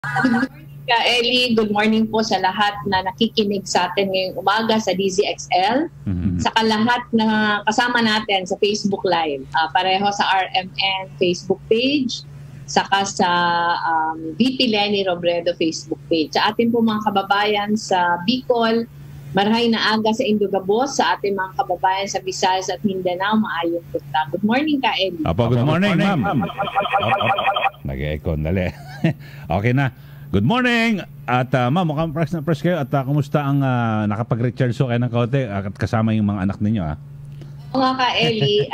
Good morning ka, Ellie. Good morning po sa lahat na nakikinig sa atin ngayong umaga sa DZXL. Sa lahat na kasama natin sa Facebook Live. Pareho sa RMN Facebook page, saka sa VP Lenny Robredo Facebook page. Sa ating po mga kababayan sa Bicol, marahay na aga sa Indogabos, sa ating mga kababayan sa Visayas at Mindanao, maayong punta. Good morning ka, Ellie. Good morning, ma'am. Nag-echo, dali. Okay na. Good morning! At ma'am, mukhang press na press kayo. At kumusta ang nakapag-recharge kayo ng kaunti at kasama yung mga anak ninyo? Oo nga ka, Ellie.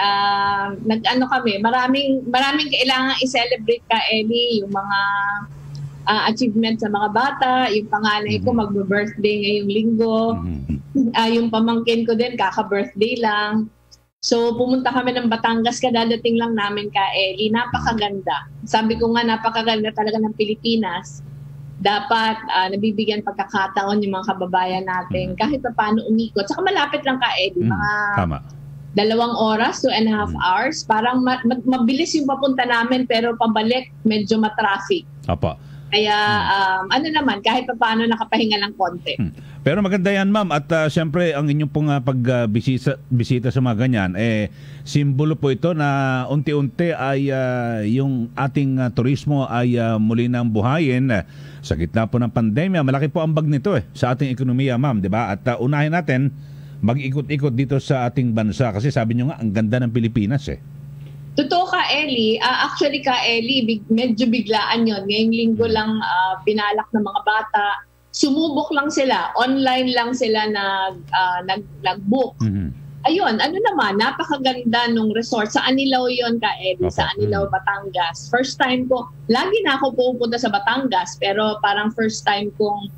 Nag-ano kami, maraming kailangan i-celebrate ka, Ellie. Yung mga achievements sa mga bata. Yung panganay ko mag-birthday ngayong linggo. Yung pamangkin ko din, kaka-birthday lang. So, pumunta kami ng Batangas, kadadating lang namin ka, Ellie. Napakaganda. Sabi ko nga, napakaganda talaga ng Pilipinas. Dapat nabibigyan pagkakataon yung mga kababayan natin kahit pa paano umikot. Saka malapit lang ka, Ellie. Mga Tama. 2 oras, 2.5 hours. Parang mabilis yung papunta namin, pero pabalik, medyo matraffic. Opo. Kaya ano naman, kahit pa paano nakapahinga ng konti. Pero maganda yan, ma'am. At siyempre, ang inyong pong pagbisita sa mga ganyan, simbolo po ito na unti-unti ay yung ating turismo ay muli nang buhayin sa gitna po ng pandemya. Malaki po ang bag nito sa ating ekonomiya, ma'am, di ba? At unahin natin, mag-ikot-ikot dito sa ating bansa. Kasi sabi nyo nga, ang ganda ng Pilipinas Totoo ka, Ellie. Actually ka, Ellie, medyo biglaan yon. Ngayong linggo lang pinalak ng mga bata. Sumubok lang sila. Online lang sila nag-book. Ayun, ano naman, napakaganda nung resort. Sa Anilao yon ka, Ellie. Sa Anilao, Batangas. First time ko, lagi na ako pupunta sa Batangas, pero parang first time kong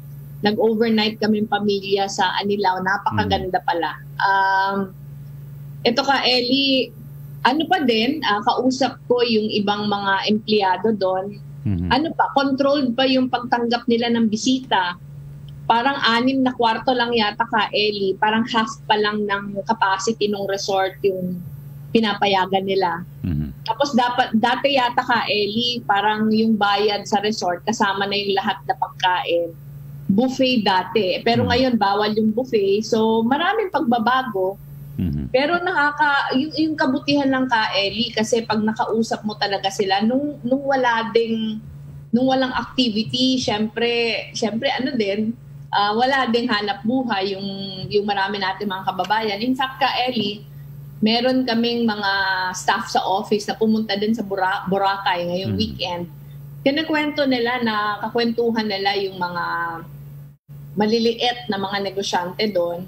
nag-overnight kaming pamilya sa Anilao. Napakaganda pala. Ito ka, Ellie, ano pa din, kausap ko yung ibang mga empleyado doon. Ano pa, controlled pa yung pagtanggap nila ng bisita. Parang 6 na kwarto lang yata ka, Ellie. Parang half pa lang ng capacity ng resort yung pinapayagan nila. Tapos dati yata ka, Ellie, parang yung bayad sa resort, kasama na yung lahat na pagkain. Buffet dati. Pero ngayon, bawal yung buffet. So, maraming pagbabago. Pero yung kabutihan lang ka, Ellie, kasi pag nakausap mo talaga sila, nung walang activity, syempre ano din, wala ding hanap buhay yung marami natin mga kababayan. In fact ka, Ellie, meron kaming mga staff sa office na pumunta din sa Boracay ngayong weekend. Kinakwento nila na kakwentuhan nila yung mga maliliit na mga negosyante doon.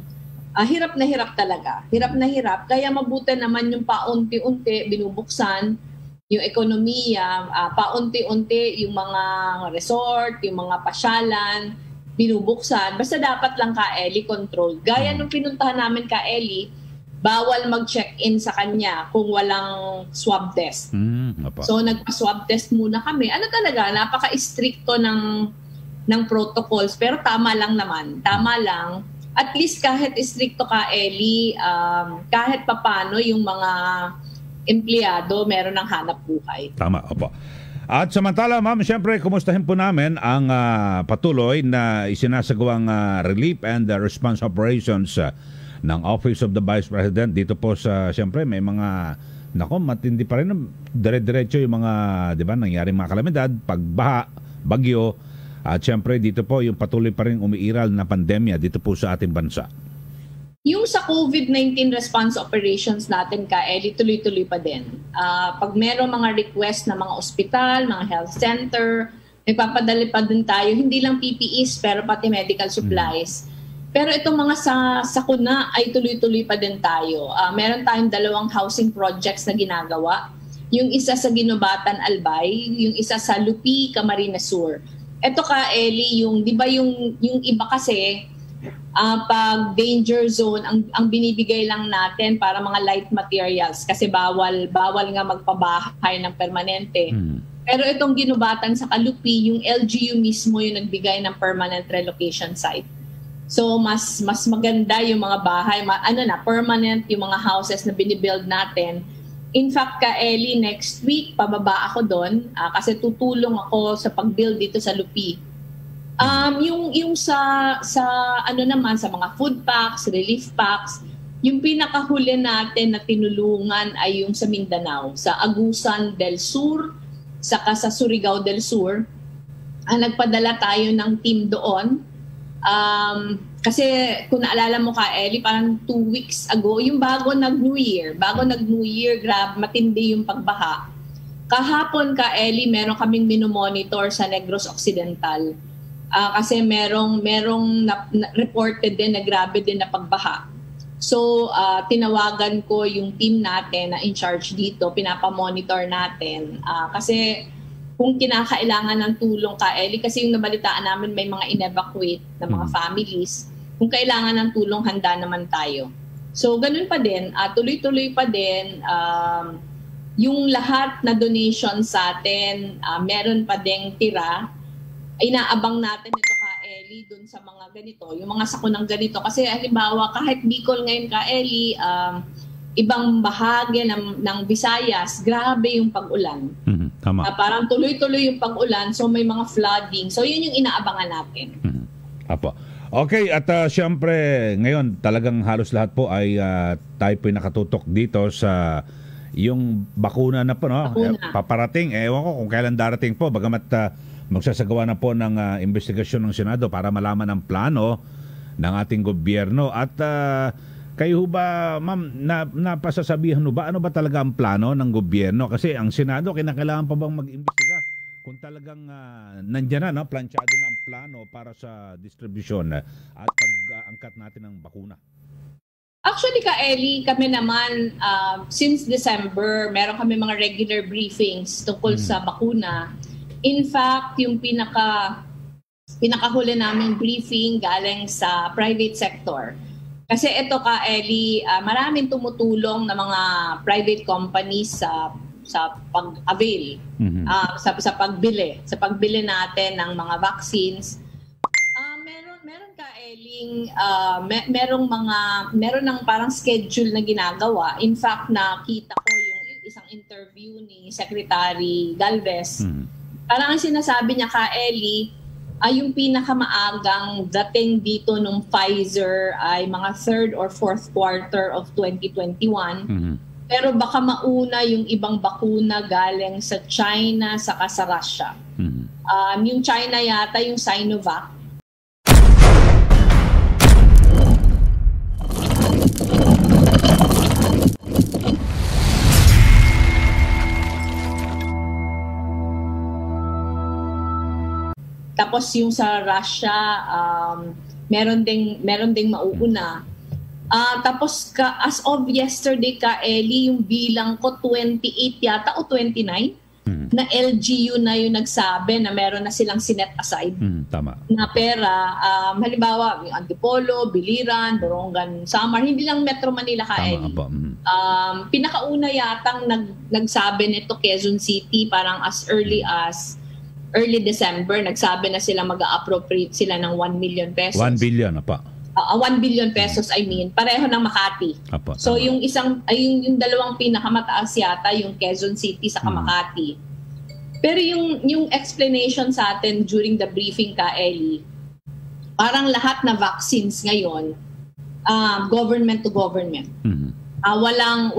Hirap na hirap talaga. Hirap na hirap. Kaya mabuti naman yung paunti-unti binubuksan yung ekonomiya, paunti-unti yung mga resort, yung mga pasyalan, binubuksan. Basta dapat lang ka, Ellie, control. Gaya nung pinuntahan namin ka, Ellie, bawal mag-check-in sa kanya kung walang swab test. So nagpa-swab test muna kami. Ano talaga, napaka-stricto ng protocols. Pero tama lang naman. Tama lang. At least kahit istrikto ka, Ellie, kahit papano yung mga empleyado meron ng hanap buhay. Tama, opo. At samantala, ma'am, siyempre, kumustahin po namin ang patuloy na isinasagawang relief and response operations ng Office of the Vice President dito po sa, siyempre, may mga, matindi pa rin, dire-diretso yung mga, di ba, nangyaring mga kalamidad, pagbaha, bagyo. At syempre dito po yung patuloy pa rin umiiral na pandemya dito po sa ating bansa. Yung sa COVID-19 response operations natin ka, Ellie, tuloy-tuloy pa din. Pag meron mga request na mga ospital, mga health center, nagpapadali pa din tayo, hindi lang PPEs pero pati medical supplies. Pero itong mga sakuna ay tuloy-tuloy pa din tayo. Meron tayong 2 housing projects na ginagawa. Yung isa sa Ginobatan, Albay, yung isa sa Lupi, Camarines Sur. Eto ka, Ellie, di ba yung iba kasi, pag danger zone, ang binibigay lang natin para mga light materials kasi bawal nga magpabahay ng permanente. Pero itong Ginobatan sa Kalupi, yung LGU mismo yung nagbigay ng permanent relocation site. So mas maganda yung mga bahay, permanent yung mga houses na binibuild natin In fact, ka Ellie, next week, pababa ako doon kasi tutulong ako sa pag-build dito sa Lupi. Yung sa ano naman, sa mga food packs, relief packs, yung pinakahuli natin na tinulungan ay yung sa Mindanao, sa Agusan del Sur, saka sa Surigao del Sur. Nagpadala tayo ng team doon. Kasi kung naalala mo ka, Ellie, parang 2 weeks ago, yung bago nag-New Year, grab, matindi yung pagbaha. Kahapon ka, Ellie, meron kaming minomonitor sa Negros Occidental. Kasi merong reported din na grabe din na pagbaha. So, tinawagan ko yung team natin na in charge dito, pinapamonitor natin. Kasi kung kinakailangan ng tulong ka, Ellie, kasi yung nabalitaan namin may mga in-evacuate na mga families. Kung kailangan ng tulong, handa naman tayo. So, ganun pa din. Tuloy-tuloy pa din. Yung lahat na donation sa atin, meron pa ding tira. Inaabang natin ito ka, Ellie, dun sa mga ganito. Yung mga sakunang ganito. Kasi halimbawa, kahit Bicol ngayon ka, Ellie, ibang bahagi ng Visayas, grabe yung pag-ulan. Tama. Parang tuloy-tuloy yung pag-ulan, so may mga flooding. So yun yung inaabangan natin. Apo. Okay, at siyempre ngayon talagang halos lahat po ay tayo po nakatutok dito sa yung bakuna na po, no? Paparating. Ewan ko kung kailan darating po, bagamat magsasagawa na po ng investigasyon ng Senado para malaman ang plano ng ating gobyerno. At kayo ba, ma'am, napasasabihan ba, ano ba talaga ang plano ng gobyerno? Kasi ang Senado, kinakailangan pa bang mag-imbestiga kung talagang nandiyan na, no? Planchado na ang plano para sa distribusyon at pag-angkat natin ng bakuna. Actually ka, Ellie, kami naman, since December, meron kami mga regular briefings tungkol sa bakuna. In fact, yung pinakahuli naming briefing galing sa private sector. Kasi ito ka, Ellie, maraming tumutulong na mga private companies sa pag-avail, sa pagbili natin ng mga vaccines. Meron ka, Ellie, meron ng parang schedule na ginagawa. In fact, nakita ko yung isang interview ni Secretary Galvez. Parang ang sinasabi niya ka, Ellie, ay yung pinakamaagang dating dito nung Pfizer ay mga 3rd or 4th quarter of 2021. Pero baka mauna yung ibang bakuna galing sa China saka sa Russia. Yung China yata, yung Sinovac. Tapos yung sa Russia, meron ding mauuna. Tapos as of yesterday ka, Ellie, yung bilang ko 28 yata o 29 na LGU na yung nagsabi na meron na silang sinet aside Tama. na pera. Halimbawa, yung Antipolo, Biliran, Borongan, Samar, hindi lang Metro Manila ka, Ellie. Pinakauna yatang nagsabi nito Quezon City, parang as early December, nagsabi na sila mag-appropriate sila ng 1 million pesos. 1 billion, apa. 1 billion pesos, I mean. Pareho ng Makati. Apa, so yung yung dalawang pinakamataas yata, yung Quezon City sa Makati. Pero yung explanation sa atin during the briefing ka, Ellie, parang lahat na vaccines ngayon, government to government. Walang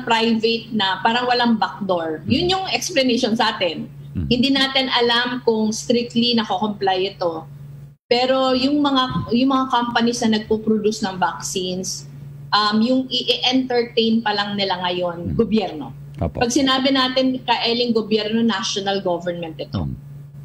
private na, parang walang backdoor. Yun yung explanation sa atin. Hindi natin alam kung strictly nako-comply ito. Pero yung mga companies na nagpo-produce ng vaccines, yung i-entertain pa lang nila ngayon, gobyerno. Pag sinabi natin kaeling gobyerno, national government ito.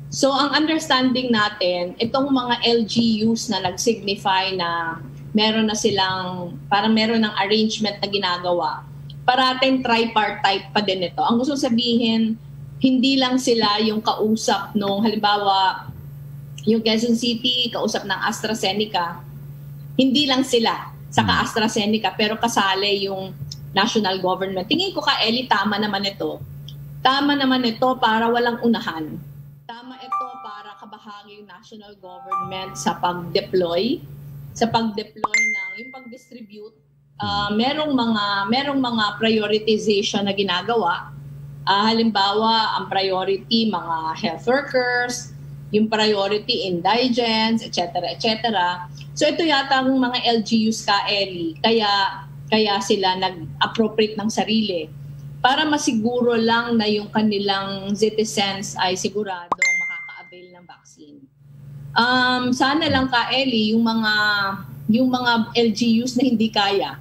So ang understanding natin, itong mga LGUs na nag-signify na meron na silang, parang meron ng arrangement na ginagawa, parating tripartite pa din ito. Ang gusto sabihin, hindi lang sila yung kausap nung halimbawa yung Quezon City kausap ng AstraZeneca, hindi lang sila saka AstraZeneca pero kasali yung national government. Tingin ko ka, Ellie, tama naman ito para walang unahan. Tama ito para kabahagi yung national government sa pag-deploy ng yung pag-distribute Merong mga prioritization na ginagawa. Halimbawa, ang priority mga health workers, yung priority indigents, etc. So ito yata ang mga LGUs Eli, kaya sila nag-appropriate ng sarili para masiguro lang na yung kanilang citizens ay siguradong makaka-avail ng vaccine. Sana lang Eli, yung mga LGUs na hindi kaya.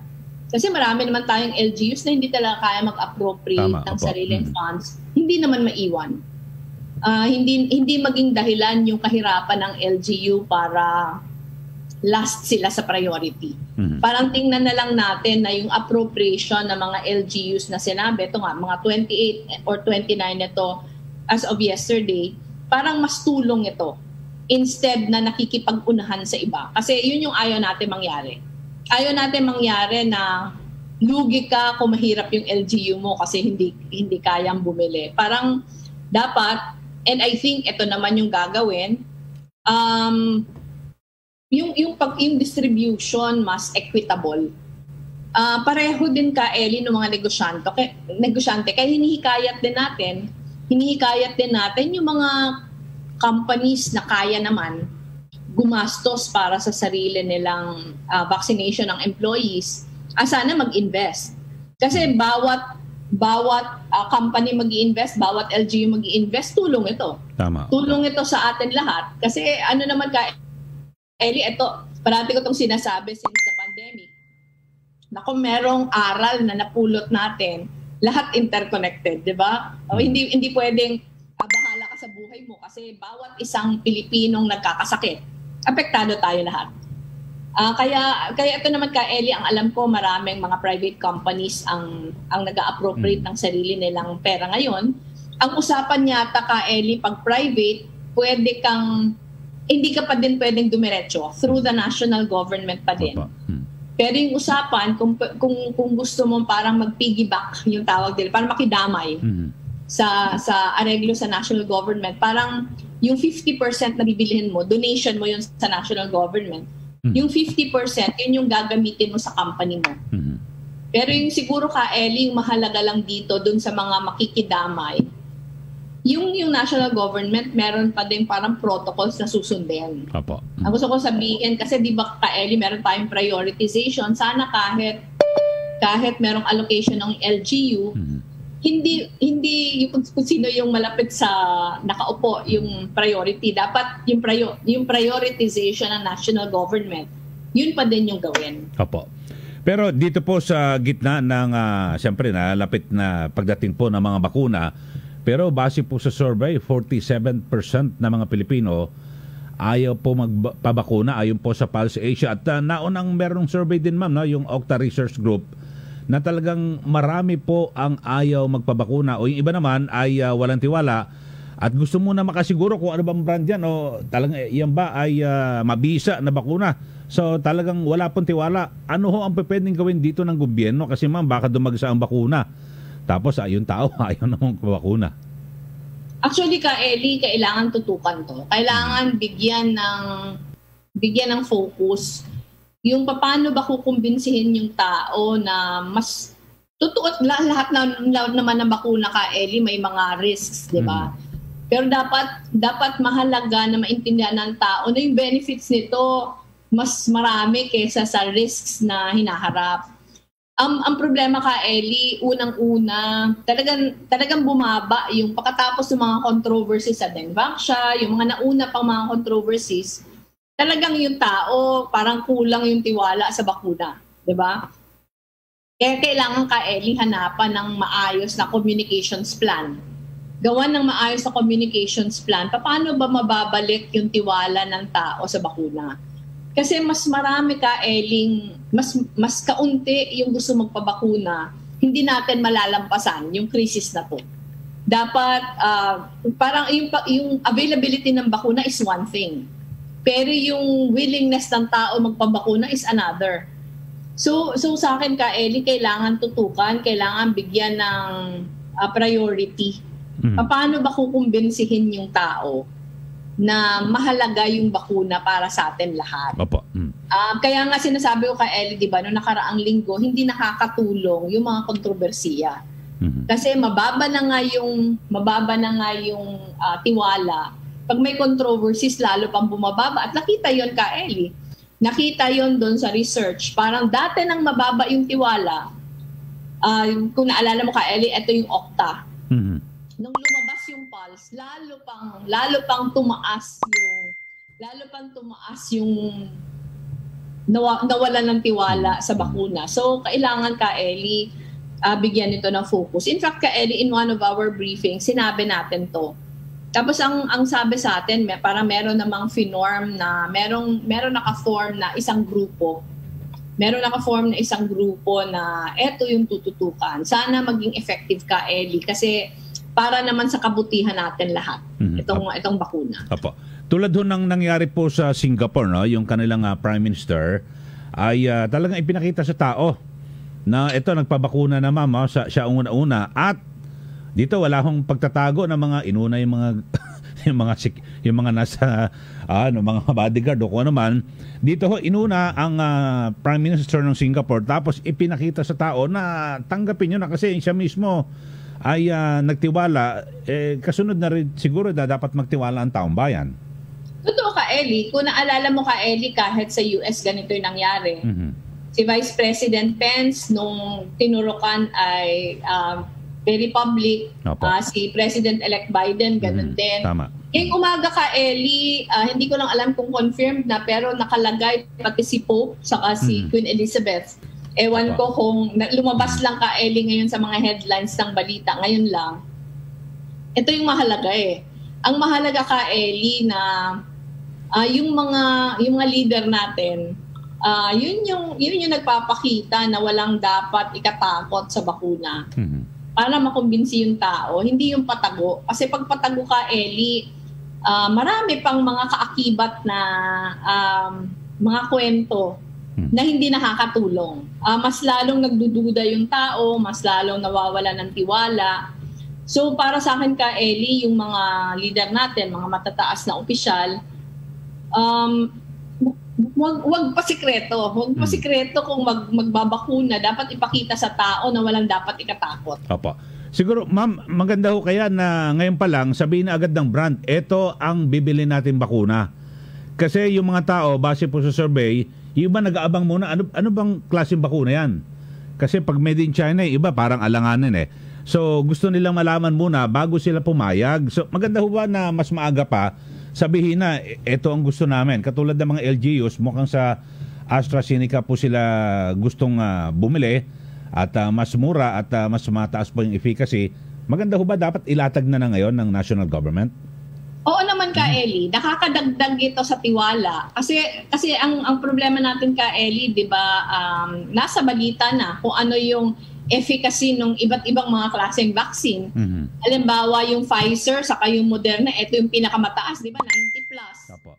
Kasi marami naman tayong LGUs na hindi talaga kaya mag-appropriate ng sariling funds. Hindi naman maiwan. Hindi maging dahilan yung kahirapan ng LGU para last sila sa priority. Parang tingnan na lang natin na yung appropriation ng mga LGUs na sinabi, ito nga, mga 28 or 29 ito as of yesterday, parang mas tulong ito instead na nakikipag-unahan sa iba. Kasi yun yung ayaw natin mangyari. Ayaw natin mangyari na lugi ka kung mahirap yung LGU mo kasi hindi kayang bumili. Parang dapat, and I think ito naman yung gagawin, yung distribution mas equitable. Pareho din Eli ng mga negosyante. Kaya hinihikayat din natin yung mga companies na kaya naman gumastos para sa sarili nilang vaccination ng employees, sana mag-invest. Kasi bawat company mag-i-invest, bawat LGU mag-i-invest, tulong ito. Tama. Tulong ito sa atin lahat. Kasi ano naman Eli, ito, parati ko itong sinasabi since the pandemic, na kung merong aral na napulot natin, lahat interconnected, di ba? Hindi pwedeng bahala ka sa buhay mo kasi bawat isang Pilipinong nagkakasakit, apektado tayo lahat. Kaya ito naman Eli, ang alam ko maraming mga private companies ang nag-a-appropriate ng sarili nilang pera ngayon. Ang usapan yata Eli, pag private, hindi ka pa din pwedeng dumiretso through the national government pa din. Pero yung usapan, kung gusto mo parang mag-piggyback yung tawag nila, parang makidamay sa areglo sa national government, parang yung 50% na bibilihin mo, donation mo yun sa national government. Yung 50%, yun yung gagamitin mo sa company mo. Pero yung siguro Eli, yung mahalaga lang dito dun sa mga makikidamay, yung national government meron pa din parang protocols na susundin. Apo. Ang gusto ko sabihin, kasi di ba Eli, meron tayong prioritization, sana kahit merong allocation ng LGU, hindi yung kung sino yung malapit sa nakaupo yung priority, dapat yung prioritization ng national government, yun pa din yung gawin. Opo. Pero dito po sa gitna ng siyempre lapit na pagdating po ng mga bakuna, pero base po sa survey, 47% ng mga Pilipino ayaw po magpabakuna ayon po sa Pulse Asia. At naunang merong survey din ma'am, yung Octa Research Group, na talagang marami po ang ayaw magpabakuna o yung iba naman ay walang tiwala at gusto muna makasiguro kung ano bang brand yan o talagang yan ba ay mabisa na bakuna. So talagang wala pong tiwala. Ano ho ang pwedeng gawin dito ng gobyerno? Kasi ma'am, baka dumagsa ang bakuna. Tapos yung tao ayaw namang magpabakuna. Actually Eli, kailangan tutukan to. Kailangan bigyan ng focus yung paano ba kukumbinsihin yung tao na mas totoo, lahat naman ng bakuna Eli may mga risks, di ba? Pero dapat mahalaga na maintindihan ng tao na yung benefits nito mas marami kaysa sa risks na hinaharap. Ang problema Eli, unang-una, talagang bumaba yung pagkatapos ng mga controversies sa Dengvaxia, yung mga nauna pang mga controversies, talagang yung tao, parang kulang yung tiwala sa bakuna. Diba? Kaya kailangan Eli hanapan ng maayos na communications plan. Gawan ng maayos na communications plan. Paano ba mababalik yung tiwala ng tao sa bakuna? Kasi mas marami Eling, mas kaunti yung gusto magpabakuna, hindi natin malalampasan yung krisis na to. Dapat, parang yung availability ng bakuna is one thing. Pero yung willingness ng tao magpabakuna is another. So sa akin Eli, kailangan tutukan, kailangan bigyan ng priority. Paano ba kukumbinsihin yung tao na mahalaga yung bakuna para sa atin lahat? Opo. Kaya nga sinasabi ko kay Ellie, di ba, noong nakaraang linggo, hindi nakakatulong yung mga kontrobersiya. Kasi mababa na nga yung tiwala. Pag may controversies, lalo pang bumababa. At nakita yon ka, Ellie. Nakita yon doon sa research. Parang dati nang mababa yung tiwala, kung naalala mo ka, Ellie, ito yung Okta. Nung lumabas yung pulse, lalo pang tumaas yung nawalan ng tiwala sa bakuna. So, kailangan ka, Ellie, bigyan ito ng focus. In fact, ka, Ellie, in one of our briefings, sinabi natin to. Tapos, ang sabi sa atin, parang meron namang finorm na, meron naka-form na isang grupo. Meron naka-form na isang grupo na eto yung tututukan. Sana maging effective ka, Ellie, kasi para naman sa kabutihan natin lahat, itong bakuna. Apo. Tulad ho ng nangyari po sa Singapore, no, yung kanilang Prime Minister ay talagang ipinakita sa tao na ito nagpabakuna na mama siya ang una-una at dito wala hong pagtatago ng mga inuna yung mga yung mga nasa mga bodyguard o kung ano man. Dito ho inuna ang Prime Minister ng Singapore tapos ipinakita sa tao na tanggapin niyo na kasi siya mismo ay nagtiwala, kasunod na rin siguro na dapat magtiwala ang taong bayan. Totoo ka, Ellie. Kung naalala mo ka, Ellie, kahit sa US ganito yung nangyari. Si Vice President Pence, nung tinurukan ay very public. Si President-elect Biden, ganun din. Tama. Ngayong umaga ka, Ellie, hindi ko lang alam kung confirmed na, pero nakalagay pati si Pope saka si Queen Elizabeth. Ewan ko kung lumabas lang ka, Ellie, ngayon sa mga headlines ng balita. Ngayon lang. Ito yung mahalaga eh. Ang mahalaga ka, Ellie, na yung mga leader natin, yun yung nagpapakita na walang dapat ikatakot sa bakuna. Para makumbinsi yung tao, hindi yung patago. Kasi pag patago ka, Ellie, marami pang mga kaakibat na mga kwento na hindi nakakatulong. Mas lalong nagdududa yung tao, mas lalong nawawala ng tiwala. So para sa akin ka, Ellie, yung mga leader natin, mga matataas na opisyal, wag pa sikreto. Wag pa sikreto kung magbabakuna. Dapat ipakita sa tao na walang dapat ikatakot. Opo. Siguro, ma'am, maganda ho kaya na ngayon pa lang sabihin na agad ng brand, ito ang bibili natin bakuna. Kasi yung mga tao, base po sa survey, yung iba nag-aabang muna, ano bang klaseng bakuna yan? Kasi pag made in China, iba parang alanganin eh. So, gusto nilang malaman muna bago sila pumayag. So, maganda ho ba na mas maaga pa sabihin na ito ang gusto namin. Katulad ng mga LGUs, mukhang sa AstraZeneca po sila gustong bumili at mas mura at mas mataas po yung efficacy. Maganda ho ba dapat ilatag na ngayon ng national government? Oo naman ka, Ellie. Nakakadagdag ito sa tiwala. Kasi ang problema natin ka, Ellie, 'di ba, nasa balita na kung ano yung efficacy ng iba't ibang mga klaseng vaccine. Halimbawa, yung Pfizer saka yung Moderna, ito yung pinakamataas, 'di ba? 90 plus. Opo.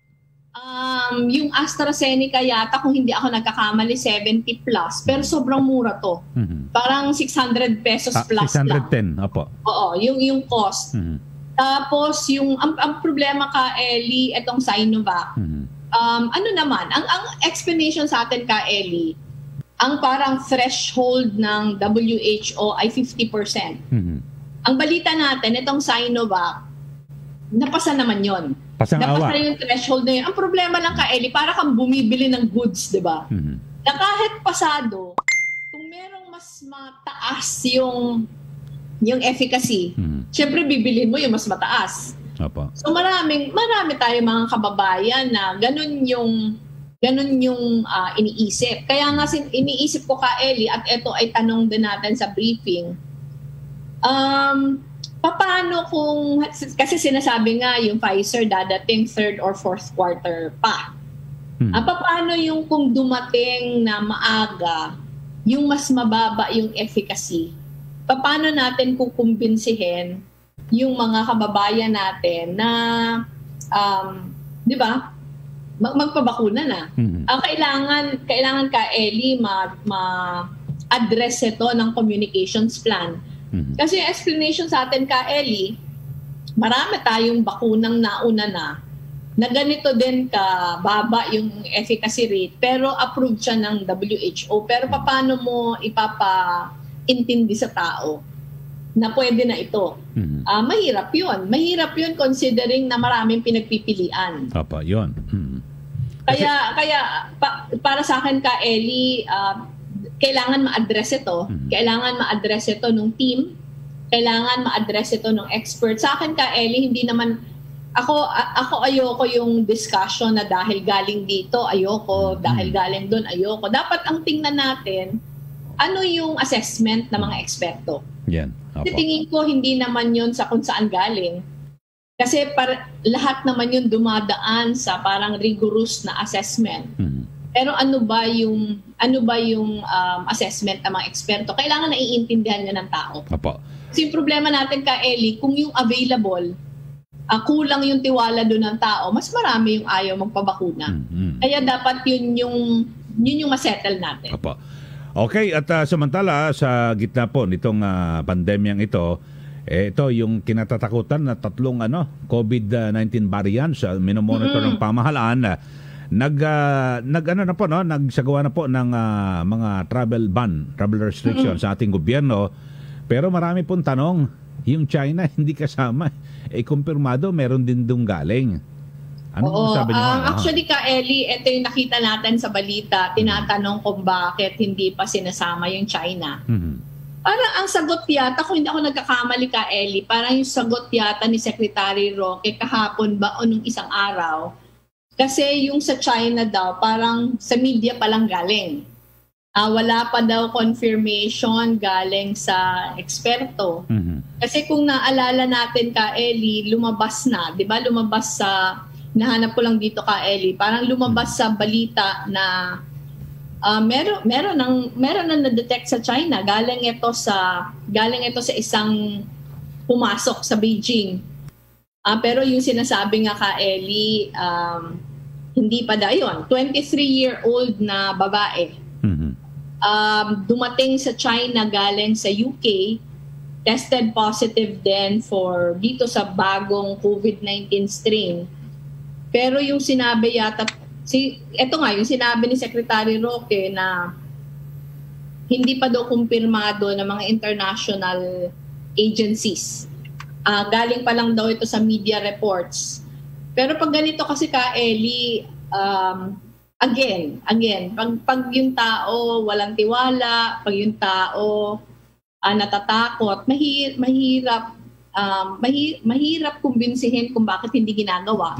Yung AstraZeneca yata, kung hindi ako nagkakamali, 70 plus. Pero sobrang mura to. Parang 600 pesos plus 610, lang. opo. Oo, yung cost. Tapos, ang problema ka, Ellie, itong Sinovac. Ano naman, ang explanation sa atin ka, Ellie, ang parang threshold ng WHO ay 50%. Ang balita natin, itong Sinovac, napasa naman yon. Napasa yung threshold na yun. Ang problema lang ka, Ellie, para kang bumibili ng goods, di ba? Na kahit pasado, kung merong mas mataas yung efficacy, syempre bibilhin mo yung mas mataas. Opo. So marami tayong mga kababayan na ganun yung iniisip. Kaya nga iniisip ko ka, Ellie, at ito ay tanong din natin sa briefing. Paano kung, kasi sinasabi nga yung Pfizer dadating 3rd or 4th quarter pa. Paano yung kung dumating na maaga, yung mas mababa yung efficacy? Paano natin kukumbinsihin yung mga kababayan natin na, di ba, magpabakuna na? Kailangan ka, Ellie, ma-address ito ng communications plan. Kasi yung explanation sa atin ka, Ellie, marami tayong bakunang nauna na na ganito din ka baba yung efficacy rate pero approved siya ng WHO. Pero paano mo ipapa-intindi sa tao na pwede na ito? Mahirap yun. Mahirap yun considering na maraming pinagpipilian. Apa, yun. Kaya para sa akin ka, Ellie, kailangan ma-address ito. Kailangan ma-address ito ng team. Kailangan ma-address ito ng expert. Sa akin ka, Ellie, hindi naman ako ayoko yung discussion na dahil galing dito, ayoko, dahil galing doon, ayoko. Dapat ang tingnan natin, ano yung assessment ng mga eksperto. Yan. Tingin ko hindi naman yun sa kung saan galing. Kasi lahat naman yun dumadaan sa parang rigorous na assessment. Pero ano ba yung assessment ng mga eksperto? Kailangan naiintindihan niya ng tao. Kasi yung problema natin ka, Ellie, kung yung available, kulang yung tiwala doon ng tao, mas marami yung ayaw magpabakuna. Kaya dapat yun yung masettle natin. Okay, at samantala sa gitna po nitong pandemyang ito, ito yung kinatatakutan na tatlong COVID-19 variants minomonitor ng pamahalaan. Nagsagawa na po ng mga travel restrictions sa ating gobyerno. Pero marami pong tanong, yung China hindi kasama. Kumpirmado, meron din doon galing. Ano sabi niyo? Actually ka, Ellie, ito yung nakita natin sa balita. Tinatanong kung bakit hindi pa sinasama yung China. Parang ang sagot yata, kung hindi ako nagkakamali ka, Ellie, parang yung sagot yata ni Secretary Roque kahapon ba o nung isang araw. Kasi yung sa China daw, parang sa media pa lang galing. Wala pa daw confirmation galing sa eksperto. Kasi kung naalala natin ka, Ellie, lumabas na, di ba? Lumabas sa, nahanap ko lang dito ka, Ellie, parang lumabas sa balita na meron nang na-detect sa China. Galing ito sa isang pumasok sa Beijing. Pero yung sinasabi nga ka, Ellie, hindi pa daw yun. 23-year-old na babae. Dumating sa China galing sa UK, tested positive din for dito sa bagong COVID-19 strain. Pero yung sinabi yata, yung sinabi ni Secretary Roque na hindi pa daw kumpirmado ng mga international agencies. Galing pa lang daw ito sa media reports. Pero pag ganito kasi ka, Ellie, again, pag yung tao walang tiwala, pag yung tao natatakot, mahirap kumbinsihin kung bakit hindi ginagawa.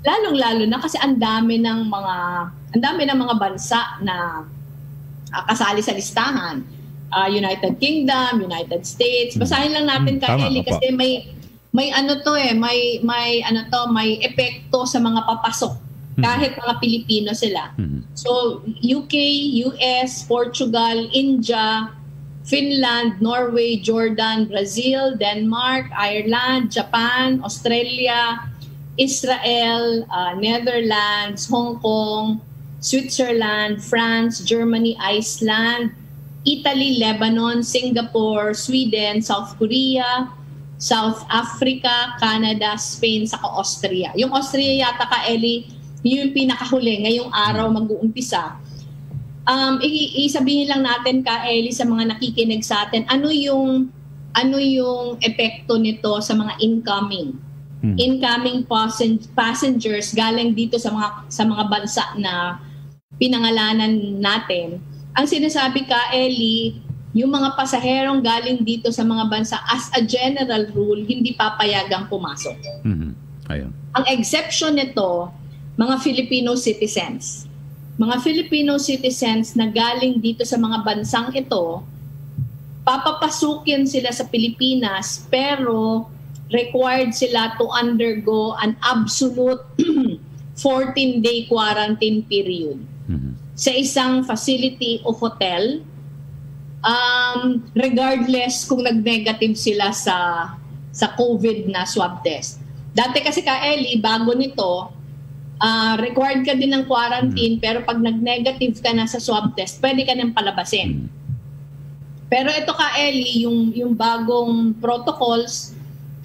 Lalong-lalo na kasi ang dami ng mga bansa na kasali sa listahan. United Kingdom, United States. Basahin lang natin Ellie, kasi may epekto sa mga papasok kahit mga Pilipino sila. So UK, US, Portugal, India, Finland, Norway, Jordan, Brazil, Denmark, Ireland, Japan, Australia, Israel, Netherlands, Hong Kong, Switzerland, France, Germany, Iceland, Italy, Lebanon, Singapore, Sweden, South Korea, South Africa, Canada, Spain, saka Austria. Yung Austria yata ka, Ellie, yung pinakahuli, ngayong araw mag-uumpisa. Isabihin lang natin ka, Ellie, sa mga nakikinig sa atin, ano yung epekto nito sa mga incoming passengers galing dito sa mga bansa na pinangalanan natin. Ang sinasabi ka, Ellie, yung mga pasaherong galing dito sa mga bansa, as a general rule, hindi papayagang pumasok. Ayun. Ang exception nito, mga Filipino citizens. Mga Filipino citizens na galing dito sa mga bansang ito, papapasukin sila sa Pilipinas, pero required sila to undergo an absolute 14-day quarantine period sa isang facility o hotel, regardless kung nag-negative sila sa COVID na swab test. Dati kasi ka, Ellie, bago nito, required ka din ng quarantine, pero pag nag-negative ka na sa swab test, pwede ka nang palabasin. Pero ito ka, Ellie, yung bagong protocols,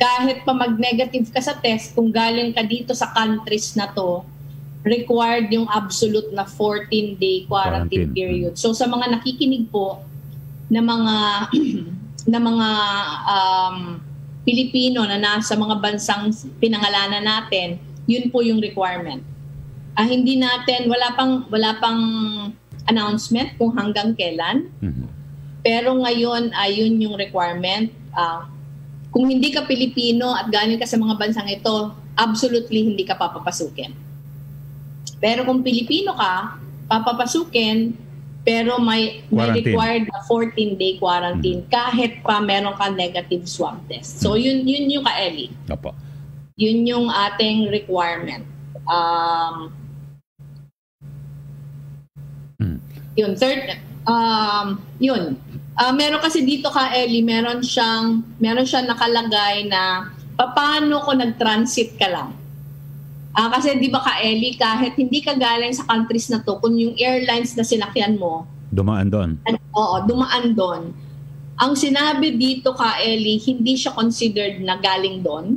kahit pa mag-negative ka sa test, kung galing ka dito sa countries na to, required yung absolute na 14-day quarantine period. So sa mga nakikinig po na mga na mga Pilipino na nasa mga bansang pinangalanan natin, yun po yung requirement. Hindi natin, wala pang announcement kung hanggang kailan. Pero ngayon, yun yung requirement. Kung hindi ka Pilipino at galing ka sa mga bansang ito, absolutely hindi ka papapasukin. Pero kung Pilipino ka, papapasukin, pero may required na 14-day quarantine kahit pa meron ka negative swab test. So yun yung ka-Eli. Opo. Yun yung ating requirement. Yun, third, yun. Meron kasi dito ka-Eli, meron siyang nakalagay na paano ko nag-transit ka lang. Kasi di ba ka-Eli, kahit hindi ka galing sa countries na to, kung yung airlines na sinakyan mo, dumaan doon. Oo, dumaan doon. Ang sinabi dito ka-Eli, hindi siya considered na galing doon.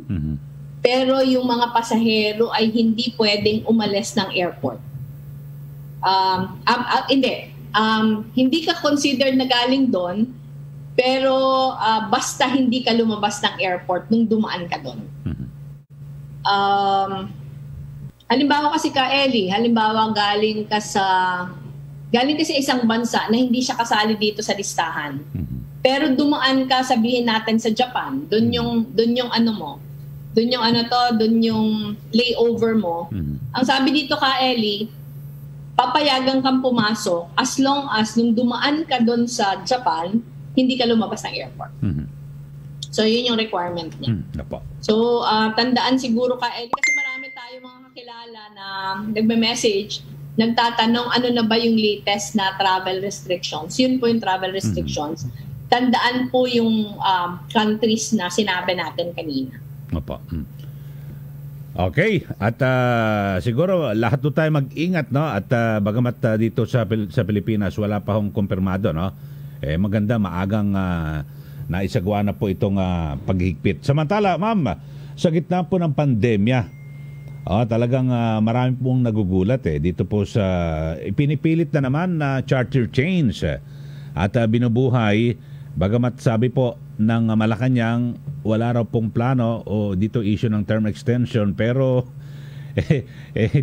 Pero yung mga pasahero ay hindi pwedeng umalis ng airport. Hindi ka considered na galing doon, pero basta hindi ka lumabas ng airport nung dumaan ka doon. Halimbawa kasi ka-Eli, galing ka sa isang bansa na hindi siya kasali dito sa listahan. Pero dumaan ka, sabihin natin sa Japan, doon yung layover mo. Ang sabi dito ka-Eli, papayagan kang pumasok as long as nung dumaan ka doon sa Japan, hindi ka lumabas ng airport. So yun yung requirement niya. So tandaan siguro ka-Eli, kasi marami tayo mga kakilala na nagme-message, nagtatanong ano na ba yung latest na travel restrictions. Yun po yung travel restrictions. Tandaan po yung countries na sinabi natin kanina. Opo. Okay, at siguro lahat do tayo mag-ingat, no? At bagamat dito sa Pilipinas wala pa hong kumpirmado, no? Maganda maagang naisagawa na po itong paghigpit. Samantala, ma'am, sa gitna po ng pandemya, talagang marami pong nagugulat dito po sa ipinipilit na naman na charter chains at binubuhay, bagamat sabi po ng Malacanang wala raw pong plano o dito issue ng term extension, pero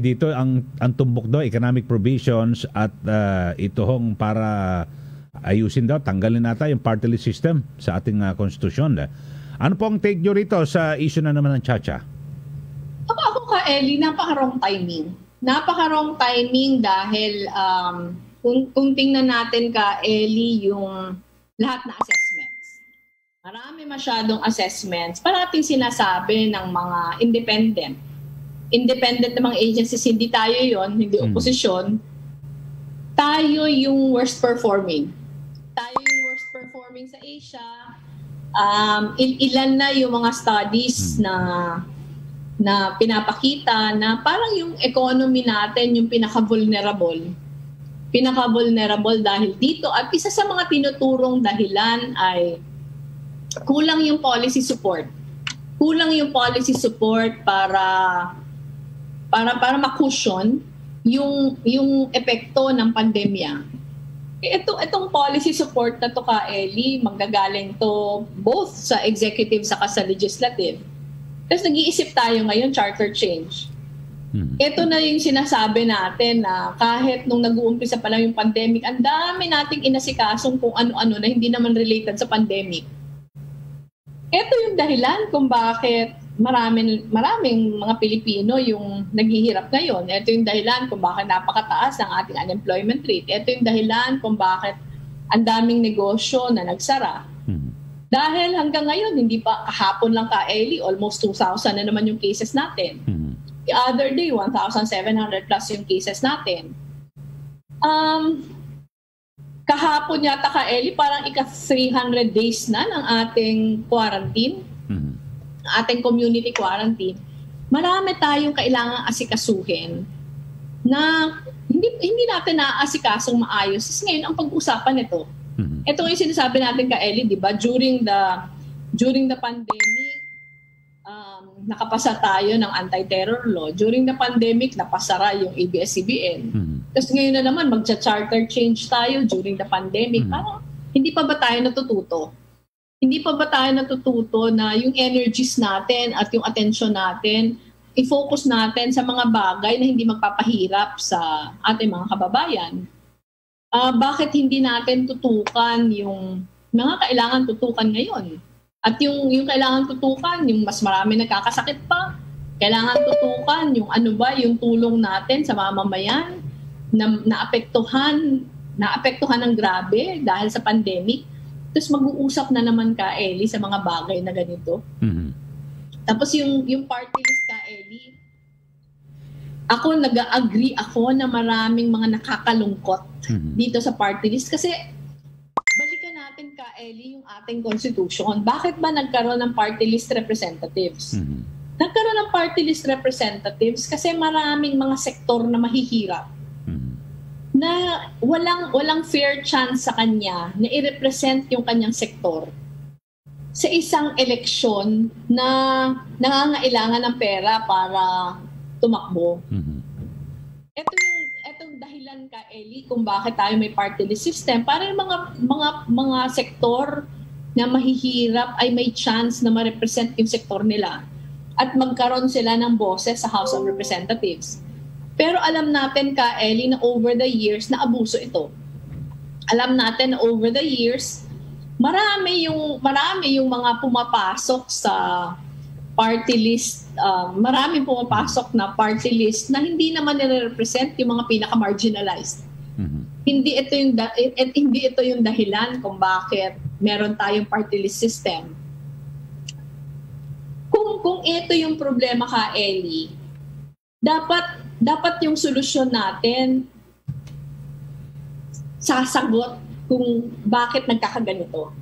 dito ang tumbok daw economic provisions at ito hong para ayusin daw, tanggalin nata yung party list system sa ating konstitusyon. Ano po ang take nyo rito sa issue na naman ng Chacha? Ako ka-Eli, napaka-wrong timing. Napaka-wrong timing dahil kung tingnan natin ka-Eli yung lahat na assessments. Marami masyadong assessments. Parating sinasabi ng mga independent na mga agencies, hindi tayo yon, hindi oposisyon. Tayo yung worst performing. Tayo yung worst performing sa Asia. Ilan na yung mga studies na pinapakita na parang yung economy natin yung pinaka-vulnerable dahil dito. At isa sa mga tinuturong dahilan ay kulang yung policy support. Kulang yung policy support para ma-cushion yung epekto ng pandemya. Itong policy support na to ka-Eli, manggagaling to both sa executive saka sa legislative. Tapos nag-iisip tayo ngayon, charter change. Ito na yung sinasabi natin na kahit nung nag-uumpisa pa lang yung pandemic, ang dami nating inasikasong kung ano-ano na hindi naman related sa pandemic. Ito yung dahilan kung bakit maraming mga Pilipino yung naghihirap ngayon. Ito yung dahilan kung bakit napakataas ang ating unemployment rate. Ito yung dahilan kung bakit ang daming negosyo na nagsara. Dahil hanggang ngayon, hindi pa kahapon lang ka-Eli, almost 2,000 na naman yung cases natin. The other day, 1,700 plus yung cases natin. Kahapon yata ka-Eli, parang ika-300 days na ng ating quarantine, ating community quarantine. Marami tayong kailangang asikasuhin na hindi natin naasikasong maayos. Kasi ngayon, ang pag-usapan nito, ito yung sinasabi natin ka-Eli, di ba? During the pandemic, nakapasa tayo ng anti-terror law. During the pandemic, napasara yung ABS-CBN. Tapos ngayon na naman, magcha-charter change tayo during the pandemic. Parang hindi pa ba tayo natututo? Hindi pa ba tayo natututo na yung energies natin at yung attention natin, i-focus natin sa mga bagay na hindi magpapahirap sa ating mga kababayan? Bakit hindi natin tutukan yung mga kailangan tutukan ngayon? At yung kailangan tutukan, yung mas marami nagkakasakit pa, kailangan tutukan yung ano ba yung tulong natin sa mamamayan na naapektuhan ng grabe dahil sa pandemic. Tapos mag-uusap na naman ka, Eli, sa mga bagay na ganito. Tapos yung party list ka, Eli, ako nag-agree ako na maraming mga nakakalungkot dito sa party list kasi balikan natin ka, Eli, yung ating constitution. Bakit ba nagkaroon ng party list representatives? Nagkaroon ng party list representatives kasi maraming mga sektor na mahihirap na walang fair chance sa kanya na i-represent yung kanyang sektor sa isang eleksyon na nangangailangan ng pera para tumakbo. Etong dahilan ka, Eli, kung bakit tayo may party list system para yung mga sektor na mahihirap ay may chance na ma-represent yung sektor nila at magkaroon sila ng boses sa House of Representatives. Pero alam natin ka, Eli, na over the years na abuso ito. Alam natin na over the years marami yung mga pumapasok sa party list, maraming pumapasok na party list na hindi naman nire-represent yung mga pinaka-marginalized. Hindi ito yung dahilan kung bakit meron tayong party list system. Kung ito yung problema ka, Eli, dapat yung solusyon natin sasagot kung bakit nagkakaganito.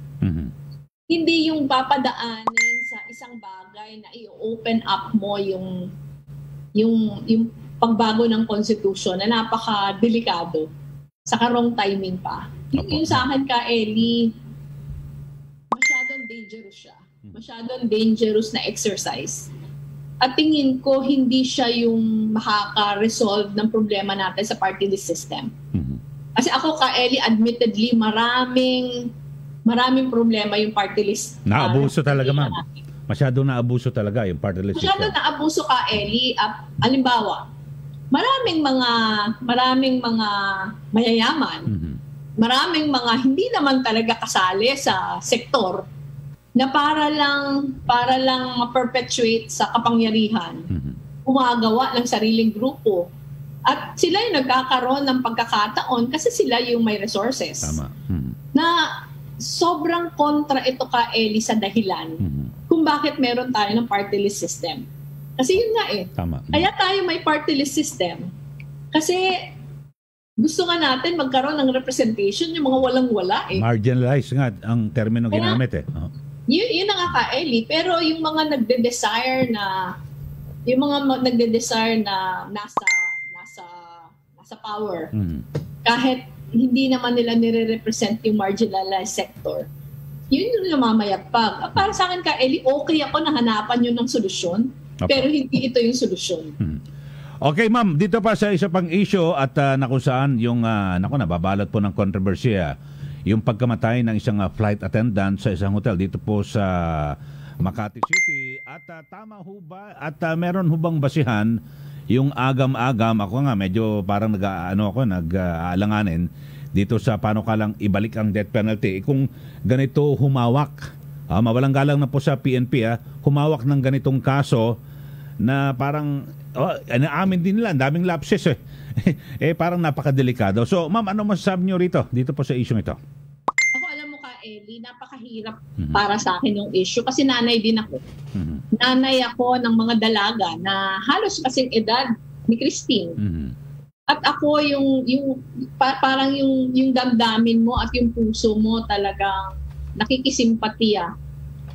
Hindi yung papadaanin sa isang bagay na i-open up mo yung pagbago ng constitution na napaka-delikado sa wrong timing pa. Yung sa akin ka, Eli, masyadong dangerous siya. Masyadong dangerous na exercise. At tingin ko, hindi siya yung makaka-resolve ng problema natin sa party list system. Kasi ako ka, Eli, admittedly, maraming problema yung party list. Naabuso talaga, ma'am. Masyado naabuso talaga yung party list system. Masyado naabuso ka, Eli. Halimbawa, maraming mga mayayaman, maraming mga hindi naman talaga kasali sa sektor na para lang ma-perpetuate sa kapangyarihan, gumagawa ng sariling grupo. At sila yung nagkakaroon ng pagkakataon kasi sila yung may resources. Tama. Na sobrang kontra ito ka, Eli, sa dahilan kung bakit meron tayo ng party list system. Kasi yun nga eh. Tama. Kaya tayo may party list system. Kasi gusto nga natin magkaroon ng representation yung mga walang-wala eh. Marginalized nga ang termino ginamit eh. Yun na nga ka, Eli. Pero yung mga nagde-desire na nasa power, kahit hindi naman nila nire-represent yung marginalized sector, yun yung namamayagpag. Para sa akin ka, Eli, okay ako na hanapan yun ng solusyon, pero hindi ito yung solusyon. Okay, ma'am, dito pa sa isa pang issue at na kung saan yung nababalot po ng kontrobersiya, yung pagkamatay ng isang flight attendant sa isang hotel dito po sa Makati City. At tama ho ba at meron ho bang basihan yung agam-agam, ako nga medyo parang nag-aalanganin dito sa paano kalang ibalik ang death penalty. Kung ganito humawak, mawalang galang na po sa PNP, humawak ng ganitong kaso na parang naamin din nila, ang daming lapses parang napakadelikado. So ma'am, ano masasabi nyo dito po sa issue ito? Ako, alam mo ka, Eli, napakahirap para sa akin yung issue kasi nanay din ako. Nanay ako ng mga dalaga na halos kasing edad ni Christine. At ako parang yung damdamin mo at yung puso mo talagang nakikisimpatiya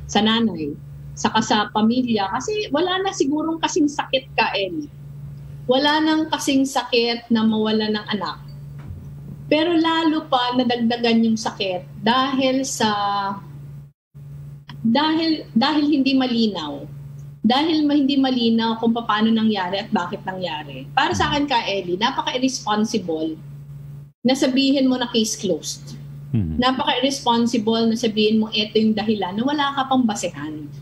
sa nanay, saka sa pamilya kasi wala na sigurong kasing sakit ka, Eli. Wala nang kasing sakit na mawala ng anak. Pero lalo pa nadagdagan yung sakit dahil hindi malinaw dahil hindi malinaw kung paano nangyari at bakit nangyari. Para sa akin, Ka Eli, napaka-irresponsible na sabihin mo na case closed. Napaka-irresponsible na sabihin mo ito yung dahilan na wala ka pang basehan.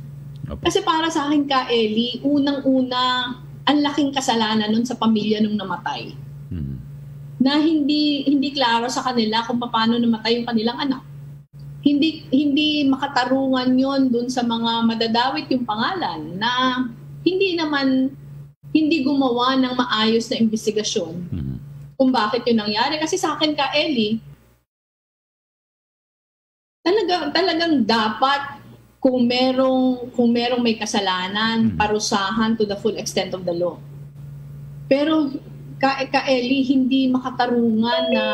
Kasi para sa akin, Ka Eli, unang-una, ang laking kasalanan nun sa pamilya nung namatay. Na hindi klaro sa kanila kung paano namatay yung kanilang anak. Hindi makatarungan yon dun sa mga madadawit yung pangalan na hindi gumawa ng maayos na investigasyon kung bakit yun nangyari. Kasi sa akin, Ka Eli, talagang dapat kung merong may kasalanan, parusahan to the full extent of the law. Pero Ka Eli, hindi makatarungan na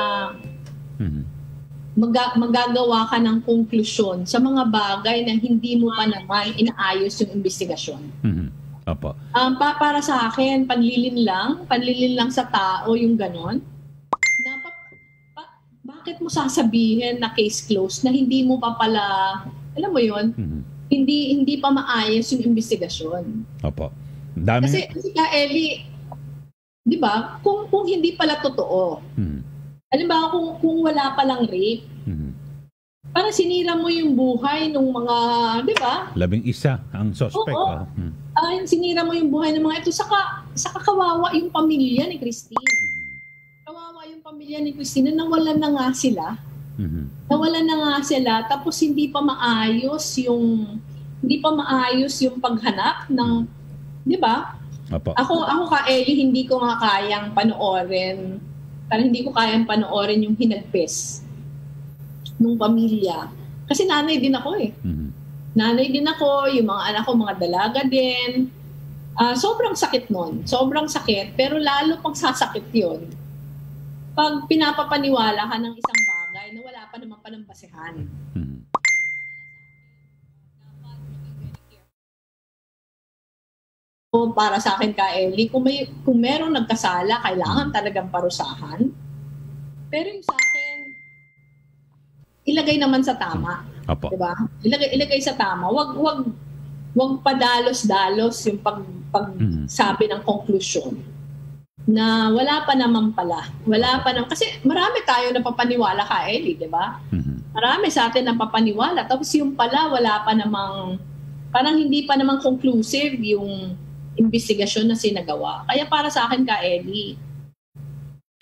magagawa ka ng konklusyon sa mga bagay na hindi mo pa naman inaayos yung investigasyon. Opo. Para sa akin, panlilin lang sa tao yung ganon. Bakit mo sasabihin na case closed na hindi mo pa pala, alam mo yun, hindi pa maayos yung investigasyon. Opo. Kasi Ka Eli, di ba, kung hindi pala totoo, halimbawa kung wala palang rape, parang sinira mo yung buhay ng mga, di ba? 11 ang suspect. Sinira mo yung buhay ng mga ito. Saka kawawa yung pamilya ni Christine. Kawawa yung pamilya ni Christine. Nawalan na nga sila. Nawalan na nga sila. Tapos hindi pa maayos yung paghanap ng, di ba? Ako Ka Eli, hindi ko nga kayang panoorin. Parang hindi ko kayang panoorin yung hinagpis nung pamilya. Kasi nanay din ako eh. Nanay din ako, yung mga anak ko, mga dalaga din. Sobrang sakit nun. Sobrang sakit. Pero lalo pag sasakit yun, pag pinapapaniwala ka ng isang bagay na wala pa naman pa ng basehan. So, para sa akin, Ka Eli, kung merong nagkasala, kailangan talagang parusahan. Pero yung sa akin, ilagay naman sa tama. Apo. Diba? Ilagay sa tama. Wag padalos-dalos yung pagsabi ng conclusion na wala pa naman pala. Kasi marami tayo napapaniwala, Ka Eli, di ba? Marami sa atin napapaniwala. Tapos yung pala, wala pa namang, parang hindi pa namang conclusive yung investigasyon na sinagawa. Kaya para sa akin, Ka Eli,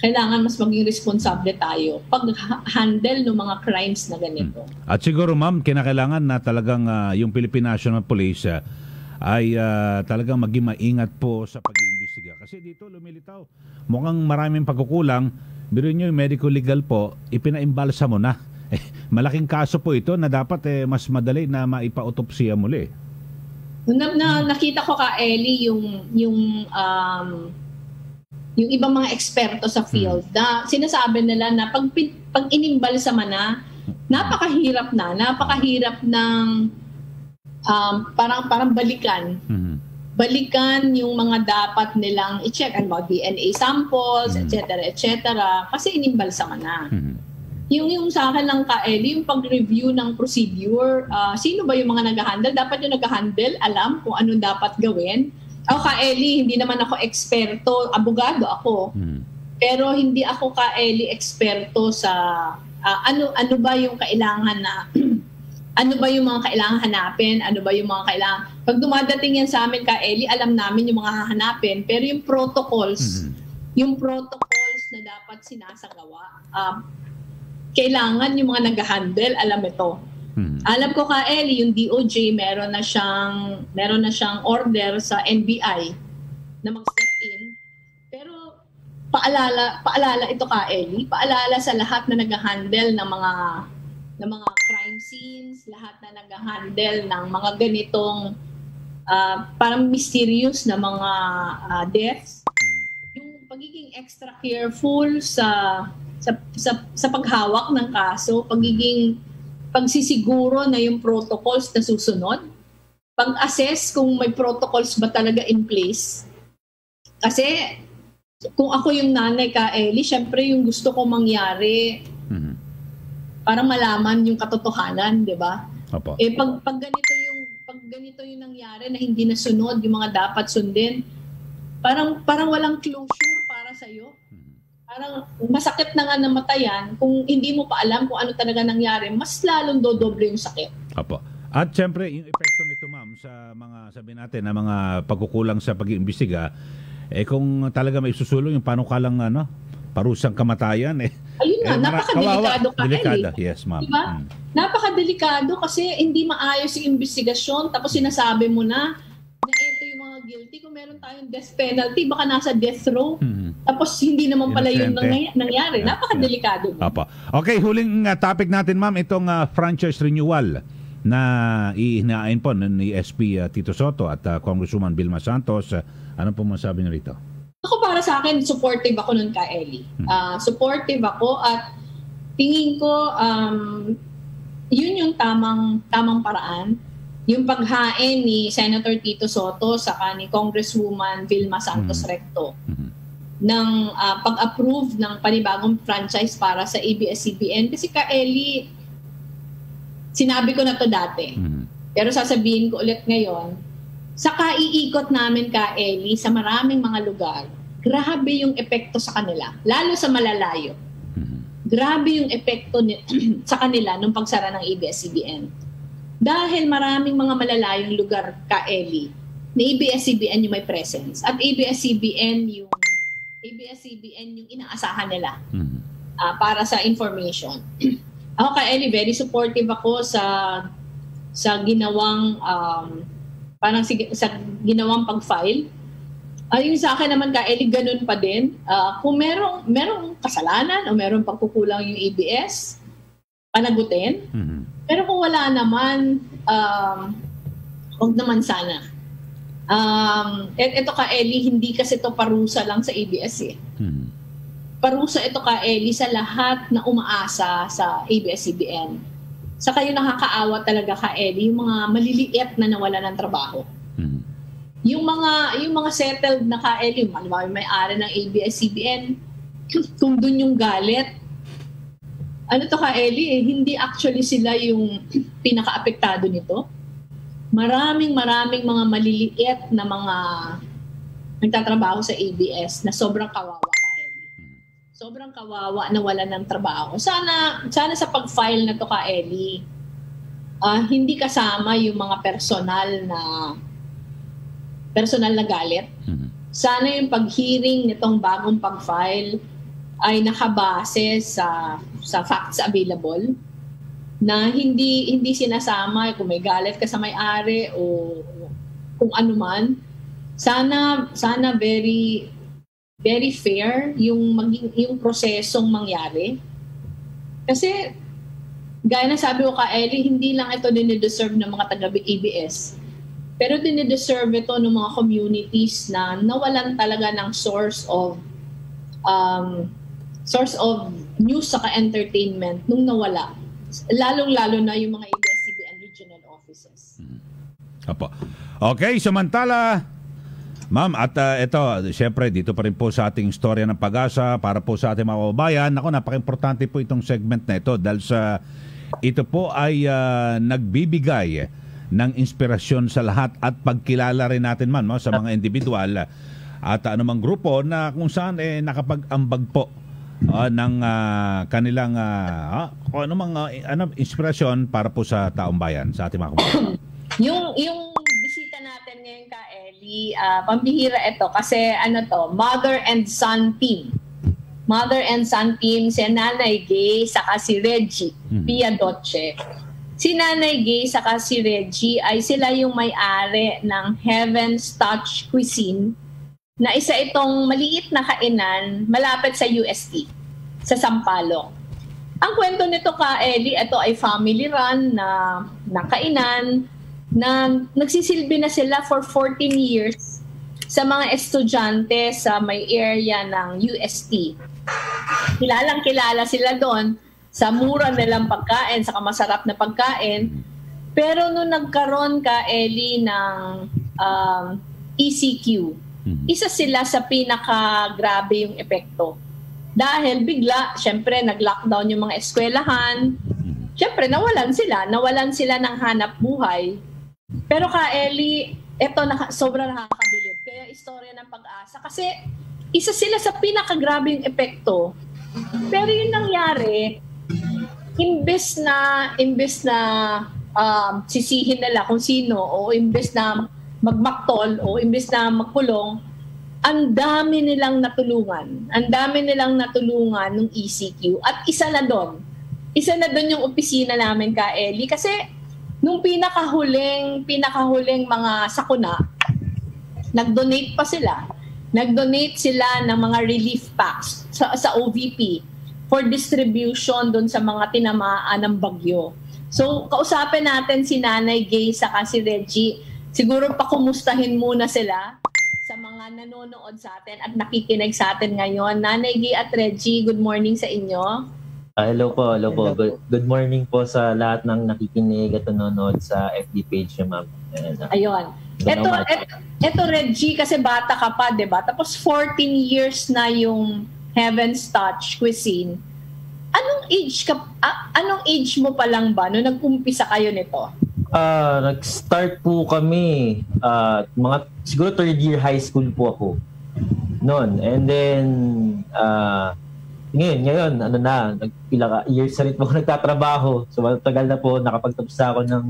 kailangan mas maging responsable tayo pag-handle ng mga crimes na ganito. At siguro, ma'am, kinakailangan na talagang yung Philippine National Police ay talagang maging maingat po sa pag-iimbestiga. Kasi dito lumilitaw, mukhang maraming pagkukulang. Biro nyo yung medical legal po, ipinaimbalsa mo na. Malaking kaso po ito na dapat mas madali na maipa-autopsiya muli. Nakita ko, Ka Eli, yung ibang mga eksperto sa field na sinasabi nila na pag inimbalsa na, napakahirap ng parang balikan. Balikan yung mga dapat nilang i-check, ano ba, DNA samples, etc. kasi inimbalsa na. Yung sa akin lang, Ka Eli, yung pag-review ng procedure, sino ba yung mga nag-handle? Dapat yung nag-handle alam kung ano dapat gawin. Ako, Ka Eli, hindi naman ako eksperto, abogado ako. Pero hindi ako, Ka Eli, eksperto sa ano ba yung kailangan na ano ba yung mga kailangan hanapin, ano ba yung mga kailangan. Pag dumadating yan sa amin, Ka Eli, alam namin yung mga hahanapin, pero yung protocols na dapat sinasagawa, kailangan yung mga nag-handle, alam ito. Alam ko, Ka Eli, yung DOJ meron na siyang order sa NBI na mag-step in. Pero paalala ito, Ka Eli, paalala sa lahat na nag-handle ng mga crime scenes, lahat na nag-handle ng mga ganitong parang mysterious na mga deaths. Yung pagiging extra careful sa paghawak ng kaso, pagsisiguro na yung protocols na susunod, pag-assess kung may protocols ba talaga in place. Kasi kung ako yung nanay, Ka Eli, syempre yung gusto ko mangyari para malaman yung katotohanan, di ba? Opo. Pag ganito yung pag ganito yung nangyari na hindi nasunod yung mga dapat sundin, parang walang closure para sa'yo. Parang masakit na nga namatayan, kung hindi mo pa alam kung ano talaga nangyari, mas lalong dodoble yung sakit. Apo. At syempre, yung epekto nito, ma'am, sa mga, sabihin natin, na mga pagkukulang sa pag-iimbestiga, kung talaga may susulong yung panukalang parusang kamatayan, ayun nga, napakadelikado ka, delikado. Yes, ma'am. Diba? Napakadelikado kasi hindi maayos yung investigasyon, tapos sinasabi mo na ito yung mga guilty. Kung meron tayong death penalty, baka nasa death row. Tapos hindi naman pala yun nangyari. Napakadelikado. Opo. Okay, huling topic natin, ma'am, itong franchise renewal na ihinain po ni SP Tito Soto at Congresswoman Vilma Santos. Ano po masabi niyo rito? Ako, para sa akin, supportive ako nun ka, Ellie. Supportive ako at tingin ko yun yung tamang paraan. Yung paghain ni Senator Tito Soto saka ni Congresswoman Vilma Santos Recto ng pag-approve ng panibagong franchise para sa ABS-CBN. Kasi ka, Ellie, sinabi ko na to dati. Pero sasabihin ko ulit ngayon, sa kaiikot namin ka, Ellie, sa maraming mga lugar, grabe yung epekto sa kanila, lalo sa malalayo. Grabe yung epekto sa kanila nung pagsara ng ABS-CBN. Dahil maraming mga malalayong lugar ka, Ellie, na ABS-CBN yung may presence. At ABS-CBN yung inaasahan nila para sa information. Ako ka, Ellie, very supportive ako sa ginawang sa ginawang pag-file. Yung sa akin naman ka, Ellie, ganun pa din. Kung merong kasalanan o merong pagkukulang yung ABS, panagutin. Pero kung wala naman, huwag naman sana. Ito ka, Ellie, hindi kasi ito parusa lang sa ABS eh. Parusa ito ka, Ellie, sa lahat na umaasa sa ABS-CBN. Saka yung nakakaawa talaga ka, Ellie, yung mga maliliit na nawala ng trabaho. Yung mga settled na ka, Ellie, may-ari ng ABS-CBN, kung dun yung galit, ano to ka, Ellie, hindi actually sila yung pinaka-apektado nito. Maraming mga maliliit na mga nagtatrabaho sa ABS na sobrang kawawa ka, Ellie. Sobrang kawawa na wala ng trabaho. Sana sa pag-file na to ka, Ellie, hindi kasama yung mga personal na galit. Sana yung pag-hearing nitong bagong pag-file ay nakabase sa facts available, na hindi sinasama kung may galit ka sa may-ari o kung ano man. Sana very very fair yung prosesong mangyari. Kasi gaya na sabi ko ka, Ellie, hindi lang ito dinideserve ng mga taga-ABS. Pero dinideserve ito ng mga communities na nawalan talaga ng source of news saka entertainment nung nawala. Lalong-lalo na yung mga ABS-CBN regional offices. Opo. Okay, samantala, ma'am, at ito, siyempre, dito pa rin po sa ating istorya ng pag-asa para po sa ating mga kababayan. Ako, napaka-importante po itong segment na ito dahil ito po ay nagbibigay ng inspirasyon sa lahat at pagkilala rin natin man sa mga individual at anumang grupo na kung saan nakapag-ambag po ng kanilang inspirasyon para po sa taong bayan, sa ating mga kababayan. Yung bisita natin ngayon ka, Ellie, pambihira ito kasi mother and son team. Mother and son team, si Nanay Gay saka si Reggie Pia Doce. Si Nanay Gay saka si Reggie ay sila yung may-ari ng Heaven's Touch Cuisine, na isa itong maliit na kainan malapit sa UST, sa Sampaloc. Ang kwento nito ka, Ellie, ito ay family run na kainan na nagsisilbi na sila for 14 years sa mga estudyante sa may area ng UST. Kilalang-kilala sila doon sa mura nilang pagkain, sa masarap na pagkain. Pero nung nagkaroon ka, Ellie, ng ECQ, isa sila sa pinaka-grabe yung epekto. Dahil bigla, syempre, nag-lockdown yung mga eskwelahan. Syempre, nawalan sila ng hanap buhay. Pero Ellie, eto sobrang nakakabilib. Kaya istorya ng pag-asa. Kasi isa sila sa pinakagrabing epekto. Pero yung nangyari, imbes na sisihin nila kung sino o imbes na magmaktol o imbes na magkulong, ang dami nilang natulungan. Ang dami nilang natulungan ng ECQ. At isa na doon yung opisina namin, Ellie. Kasi nung pinakahuling mga sakuna, nag-donate pa sila. Nag-donate sila ng mga relief packs sa OVP for distribution doon sa mga tinamaan ng bagyo. So, kausapin natin si Nanay Gay saka si Reggie. Siguro pakumustahin muna sila sa mga nanonood sa atin at nakikinig sa atin ngayon. Nanay Gay at Reggie, good morning sa inyo. Hello po. Good morning po sa lahat ng nakikinig at nanonood sa FB page niya, ma'am. Ayun. Ito Reggie, kasi bata ka pa, 'di ba? Tapos 14 years na yung Heaven's Touch Cuisine. Anong age mo pa lang ba nung nag-umpisa kayo nito? Nag-start po kami siguro third year high school po ako noon. And then ngayon ilang years na rin po ako nagtatrabaho. So matagal na po, nakapagtapos ako ng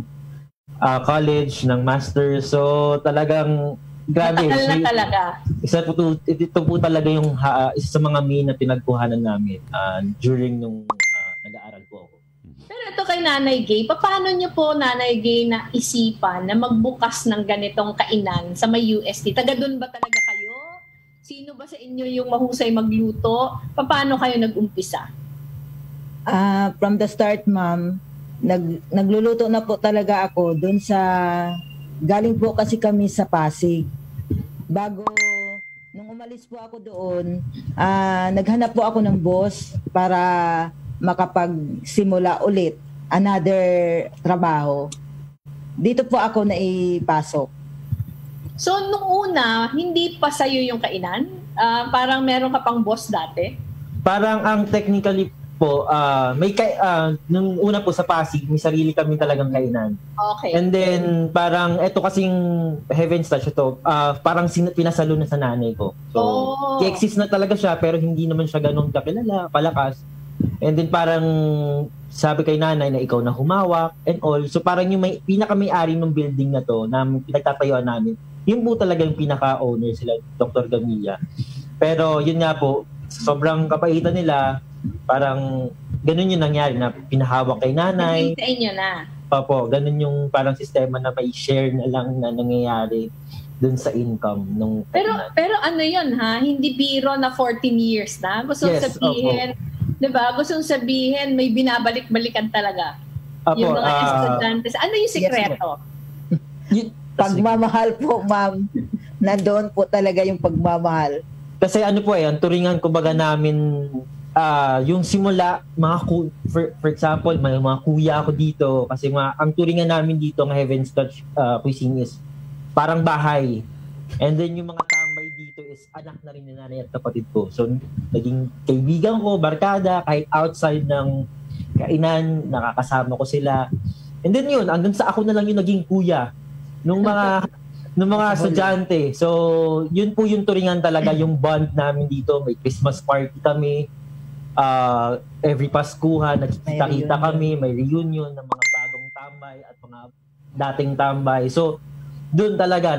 college, ng master. So talagang grabe. Matagal na talaga. Ito po talaga yung isa sa mga main na pinagkuhanan namin during nung nag-aaral po ako. Pero ito kay Nanay Gay, paano niyo po, Nanay Gay, na isipan na magbukas ng ganitong kainan sa may UST? Taga doon ba talaga kayo? Sino ba sa inyo yung mahusay magluto? Paano kayo nag-umpisa? From the start, ma'am, nagluluto na po talaga ako doon sa... Galing po kasi kami sa Pasig. Nung umalis po ako doon, naghanap po ako ng boss para makapagsimula ulit another trabaho. Dito po ako naipasok. So, nung una, hindi pa sa'yo yung kainan? Parang meron ka pang boss dati? Parang ang technically po, nung una po sa Pasig, may sarili kami talagang kainan. Okay. And then, parang, eto kasing Heaven's Touch ito, parang pinasalo na sa nanay ko. So, i-exist na talaga siya, pero hindi naman siya ganun kakilala, palakas. And then, parang, sabi kay nanay na ikaw na humawak, and all. So, parang yung pinaka-may-ari ng building na to, na pinagtatayuan namin, yun po talaga yung pinaka-owner sila, Dr. Gamilla. Pero, yun nga po, sobrang kapaitan nila, parang ganun yung nangyari na pinahawak kay nanay. Sa inyo na. Opo, ganun yung parang sistema na may share na lang na nangyayari dun sa income nung kainan. Pero ano yun ha? Hindi biro na 14 years na? Gusto sabihin, di ba? Gusto sabihin may binabalik-balikan talaga. Opo, yung mga estudyante. Ano yung sikreto? Pagmamahal po, ma'am. Nandoon po talaga yung pagmamahal. Kasi ano po ang turingan kumbaga namin yung simula, for example, may mga kuya ako dito kasi ang turingan namin dito ng Heaven's Touch Cuisine is parang bahay. And then yung mga tambay dito is anak na rin ni nanay at kapatid ko. So naging kaibigan ko, barkada, kahit outside ng kainan, nakakasama ko sila. And then yun, hanggang sa ako na lang yung naging kuya nung mga estudyante. So yun po yung turingan talaga, yung bond namin dito. May Christmas party kami. Every Paskuhan, nagkikita kami, may reunion ng mga bagong tambay at mga dating tambay. So, doon talaga,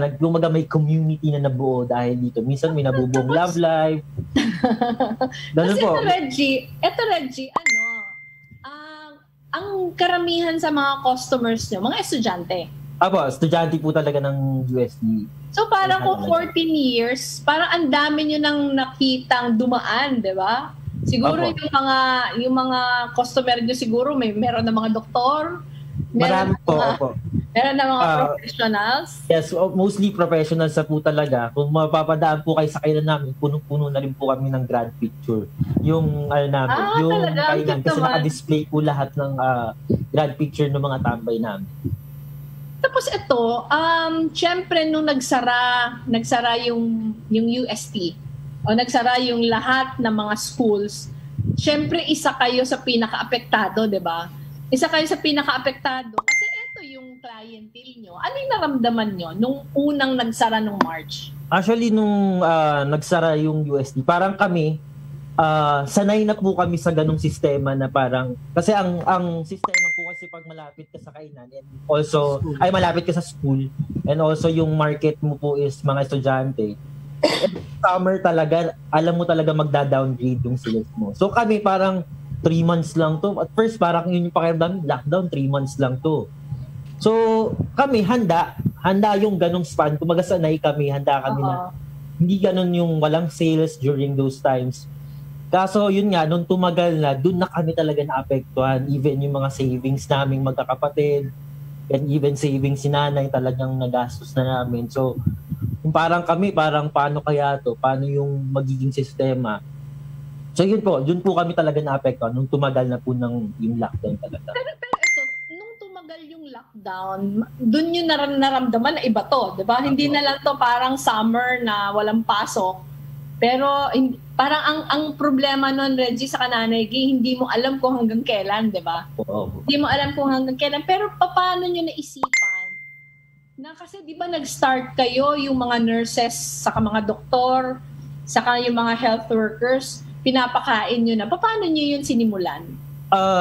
may community na nabuo dahil dito. Minsan may nabubuong love life. Kasi po. Ito Reggie, ang karamihan sa mga customers nyo, mga estudyante. Estudyante po talaga ng UST. So parang kung 14 years, parang ang dami nyo nang nakitang dumaan, di ba? Siguro yung mga customer nyo siguro meron na mga doktor, meron na mga professionals. Yes, mostly professionals sa po talaga. Kung mapapadaan po kayo sa kainan namin, punong-puno na rin po kami ng grad picture. Yung yung kainan kasi naka-display po lahat ng grad picture ng mga tambay namin. Tapos ito, syempre nung nagsara yung UST, o nagsara yung lahat ng mga schools, syempre isa kayo sa pinaka-apektado, di ba? Isa kayo sa pinaka-apektado kasi ito yung klase clientele nyo, ano yung naramdaman nyo nung unang nagsara nung March? Actually, nung nagsara yung UST, parang kami, sanay na po kami sa ganung sistema na parang, kasi ang sistema po kasi pag malapit ka sa kainan and also, ay malapit ka sa school and also yung market mo po is mga estudyante. Summer talaga, alam mo talaga magda-downgrade yung sales mo. So kami parang 3 months lang to. At first, parang yun yung pakiramdam, lockdown, 3 months lang to. So, kami, handa yung ganong span. Kumaga sanay kami, handa kami na hindi ganon yung walang sales during those times. Kaso, yun nga, nung tumagal na, dun na kami talaga naapektuhan. Even yung mga savings naming magkakapatid, and even savings si nanay, talagang nagastos na namin. So, parang kami, parang paano kaya to? Paano yung magiging sistema? So yun po, dun po kami talaga na-apektuhan nung tumagal na po yung lockdown talaga. Pero ito, nung tumagal yung lockdown, dun yung naramdaman na iba to, di ba? Hindi na lang to parang summer na walang pasok. Pero parang ang problema nun, Reggie, sa Kananay Gay, hindi mo alam kung hanggang kailan, di ba? Hindi mo alam kung hanggang kailan. Pero paano nyo naisipan na kasi di ba nag-start kayo, yung mga nurses, saka mga doktor, saka yung mga health workers, pinapakain nyo na. Paano nyo yun sinimulan?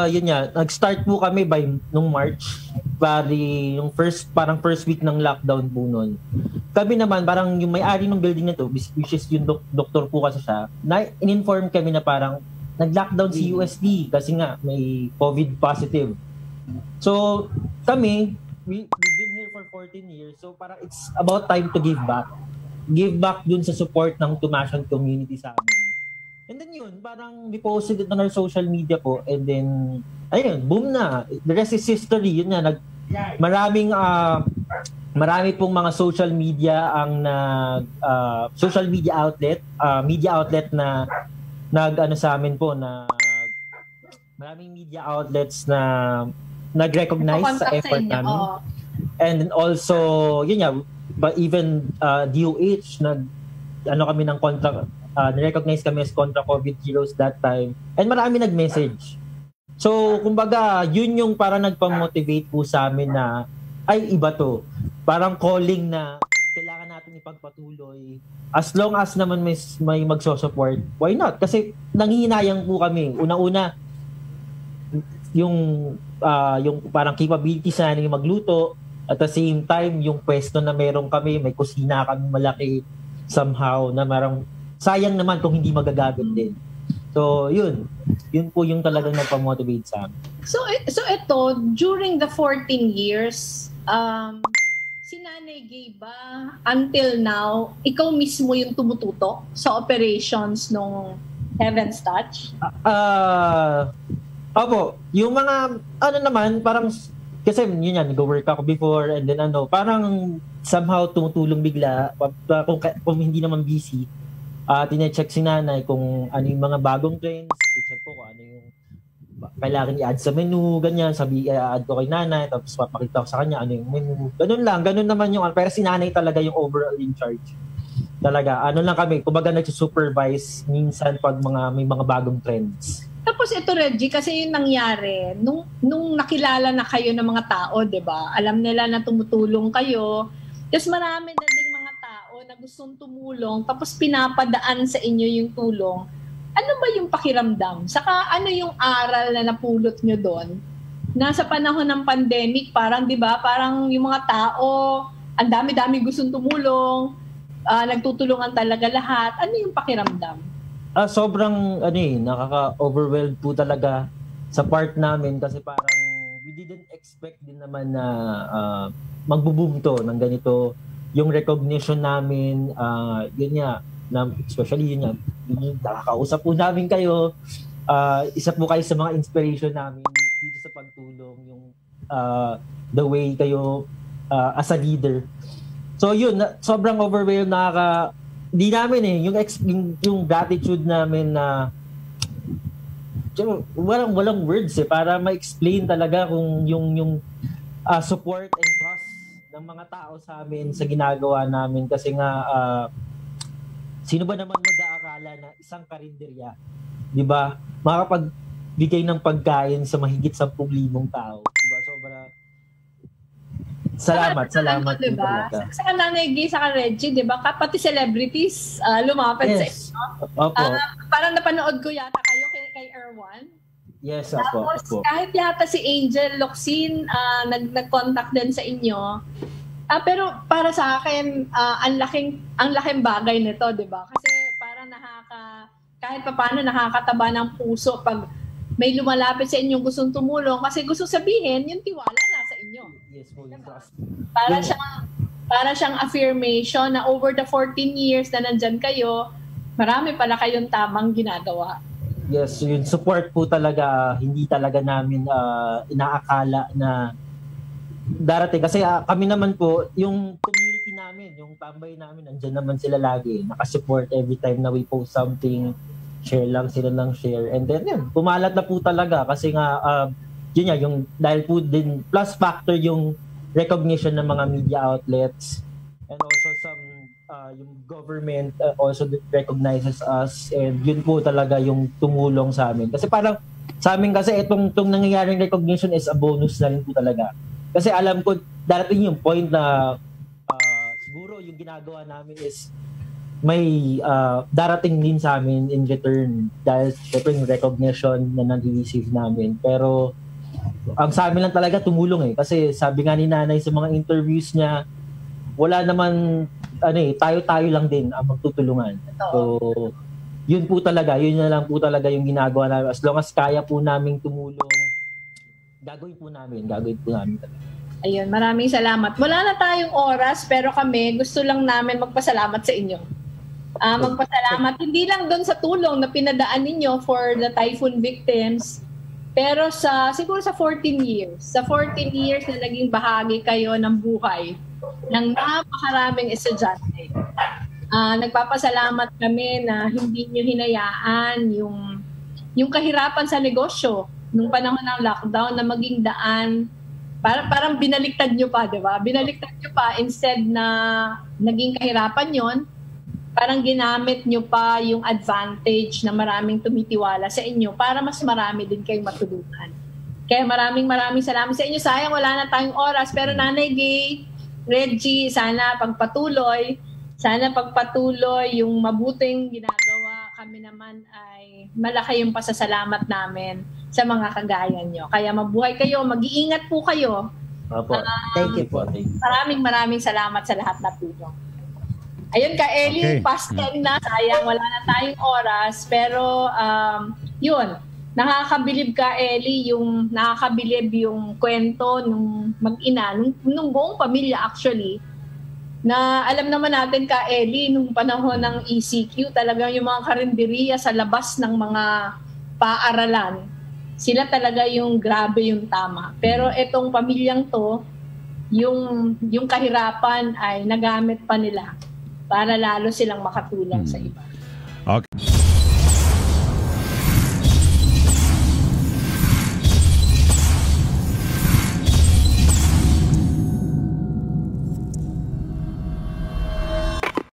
Yun nga, nag-start po kami nung March. Bali, yung first week ng lockdown po nun. Kami naman, parang yung may-ari ng building na to, which is yung doktor po kasi siya, in-inform kami na parang nag-lockdown si USD kasi nga may COVID positive. So, kami, we've been here for 14 years, so parang it's about time to give back. Give back dun sa support ng Tumashan community sa amin. And then yun, parang we posted it on our social media po, and then, ayun, boom na. The rest is history. Yun nga, marami pong mga social media ang social media outlet na nag-ano sa amin po, na maraming media outlets na nag-recognize sa effort namin. And then also, yun nga, but even DOH, kami ng contract, na-recognize kami as contra COVID heroes that time. And marami nag-message. So, kumbaga, yun yung parang nagpa-motivate po sa amin na, ay, iba to. Parang calling na kailangan natin ipagpatuloy. As long as naman may magso-support, why not? Kasi nanghihinayang po kami. Una-una, yung parang capabilities na namin magluto, at the same time, yung pwesto na meron kami, may kusina kami malaki somehow, na marang sayang naman kung hindi magagamit din. So, yun po yung talagang nagpa-motivate sa amin. So ito, during the 14 years, si Nanay Gay ba, until now, ikaw mismo yung tumututok sa operations nung Heaven's Touch? Opo, yung mga, naman, parang, kasi yun yan, nag-work ako before, and then parang somehow tumutulong bigla, kung hindi naman busy, tine-check si nanay kung ano yung mga bagong trends, i-check ko kung ano yung kailangan i-add sa menu, ganyan, add ko kay nanay, tapos papakita ko sa kanya ano yung menu. Ganun naman yung, pero si nanay talaga yung overall in charge. Talaga, lang kami, kumbaga nag-supervise minsan pag may mga bagong trends. Tapos ito, Reggie, kasi yung nangyari, nung nakilala na kayo ng mga tao, di ba? Alam nila na tumutulong kayo, tapos marami na ding mga tao na gustong tumulong, tapos pinapadaan sa inyo yung tulong. Ano ba yung pakiramdam? Saka ano yung aral na napulot nyo doon? Nasa panahon ng pandemic, parang, di ba, parang yung mga tao, ang dami-dami gustong tumulong, nagtutulungan talaga lahat. Ano yung pakiramdam? Sobrang nakaka-overwhelmed po talaga sa part namin kasi parang we didn't expect din naman na magbo-boom to ng ganito. Yung recognition namin, yun nga, especially yun nga, nakakausap po namin kayo. Isa po kayo sa mga inspiration namin dito sa pagtulong, yung the way kayo as a leader. So yun, sobrang overwhelmed, di namin yung gratitude namin na walang words para ma-explain talaga kung yung support and trust ng mga tao sa amin sa ginagawa namin kasi nga sino ba naman mag-aakala na isang karinderya, di ba, makakapagbigay ng pagkain sa mahigit 10,000 tao, di ba? Salamat po diba? talaga. Sa Nanay Gay, sa Reggie, di ba? Pati celebrities lumapit sa inyo. Opo. Parang napanood ko yata kayo kay Erwan. Yes, Tapos, opo. kahit yata si Angel Locsin nag-contact din sa inyo. Pero para sa akin, ang laking bagay nito, di ba? Kasi parang kahit papaano nakakataba ng puso pag may lumalapit sa inyong gustong tumulong kasi gusto sabihin, yung tiwala na sa inyo. Yes po. Diba? Para siyang affirmation na over the 14 years na nandyan kayo, marami pala kayong tamang ginagawa. Yes, yung support po talaga, hindi talaga namin inaakala na darating. Kasi kami naman po, yung community namin, yung tambay namin, andyan naman sila lagi. Nakasupport every time na we post something, share lang sila ng share. And then yun, pumalat na po talaga kasi nga, yun nga, yung dahil po din, plus factor yung recognition ng mga media outlets and also some yung government also recognizes us, and yun po talaga yung tumulong sa amin. Kasi parang sa amin kasi itong nangyayaring recognition is a bonus na rin po talaga. Kasi alam ko darating yung point na siguro yung ginagawa namin is may darating din sa amin in return dahil syempre yung recognition na nag-receive namin. Pero ang sa amin lang talaga tumulong kasi sabi nga ni Nanay sa mga interviews niya, wala naman tayo-tayo lang din ang magtutulungan. So yun na lang po talaga yung ginagawa namin. As long as kaya po naming tumulong, gagawin po namin talaga. Ayun, maraming salamat. Wala na tayong oras pero kami gusto lang namin magpasalamat sa inyo. Magpasalamat hindi lang doon sa tulong na pinadaan ninyo for the typhoon victims, pero siguro sa 14 years. Sa 14 years na naging bahagi kayo ng buhay ng napakaraming estudyante. Nagpapasalamat kami na hindi nyo hinayaan yung kahirapan sa negosyo nung panahon ng lockdown na maging daan. Parang binaliktad nyo pa, di ba? Binaliktad nyo pa instead na naging kahirapan yon, parang ginamit nyo pa yung advantage na maraming tumitiwala sa inyo para mas marami din kayong matulungan. Kaya maraming salamat sa inyo. Sayang wala na tayong oras, pero Nanay Gay, Reggie, sana pagpatuloy yung mabuting ginagawa. Kami naman ay malaki yung pasasalamat namin sa mga kagaya nyo. Kaya mabuhay kayo, mag-iingat po kayo. Opo. Thank you po. Maraming salamat sa lahat na tulong. Ayun ka, Ellie, past 10 na. Sayang, wala na tayong oras. Pero, yun. Nakakabilib ka, Ellie, nakakabilib yung kwento nung mag-ina, nung buong pamilya actually, na alam naman natin ka, Ellie, nung panahon ng ECQ, talagang yung mga karinderiya sa labas ng mga paaralan, sila talaga yung grabe yung tama. Pero itong pamilyang to, yung kahirapan ay nagamit pa nila para lalo silang makatulong sa iba. Okay.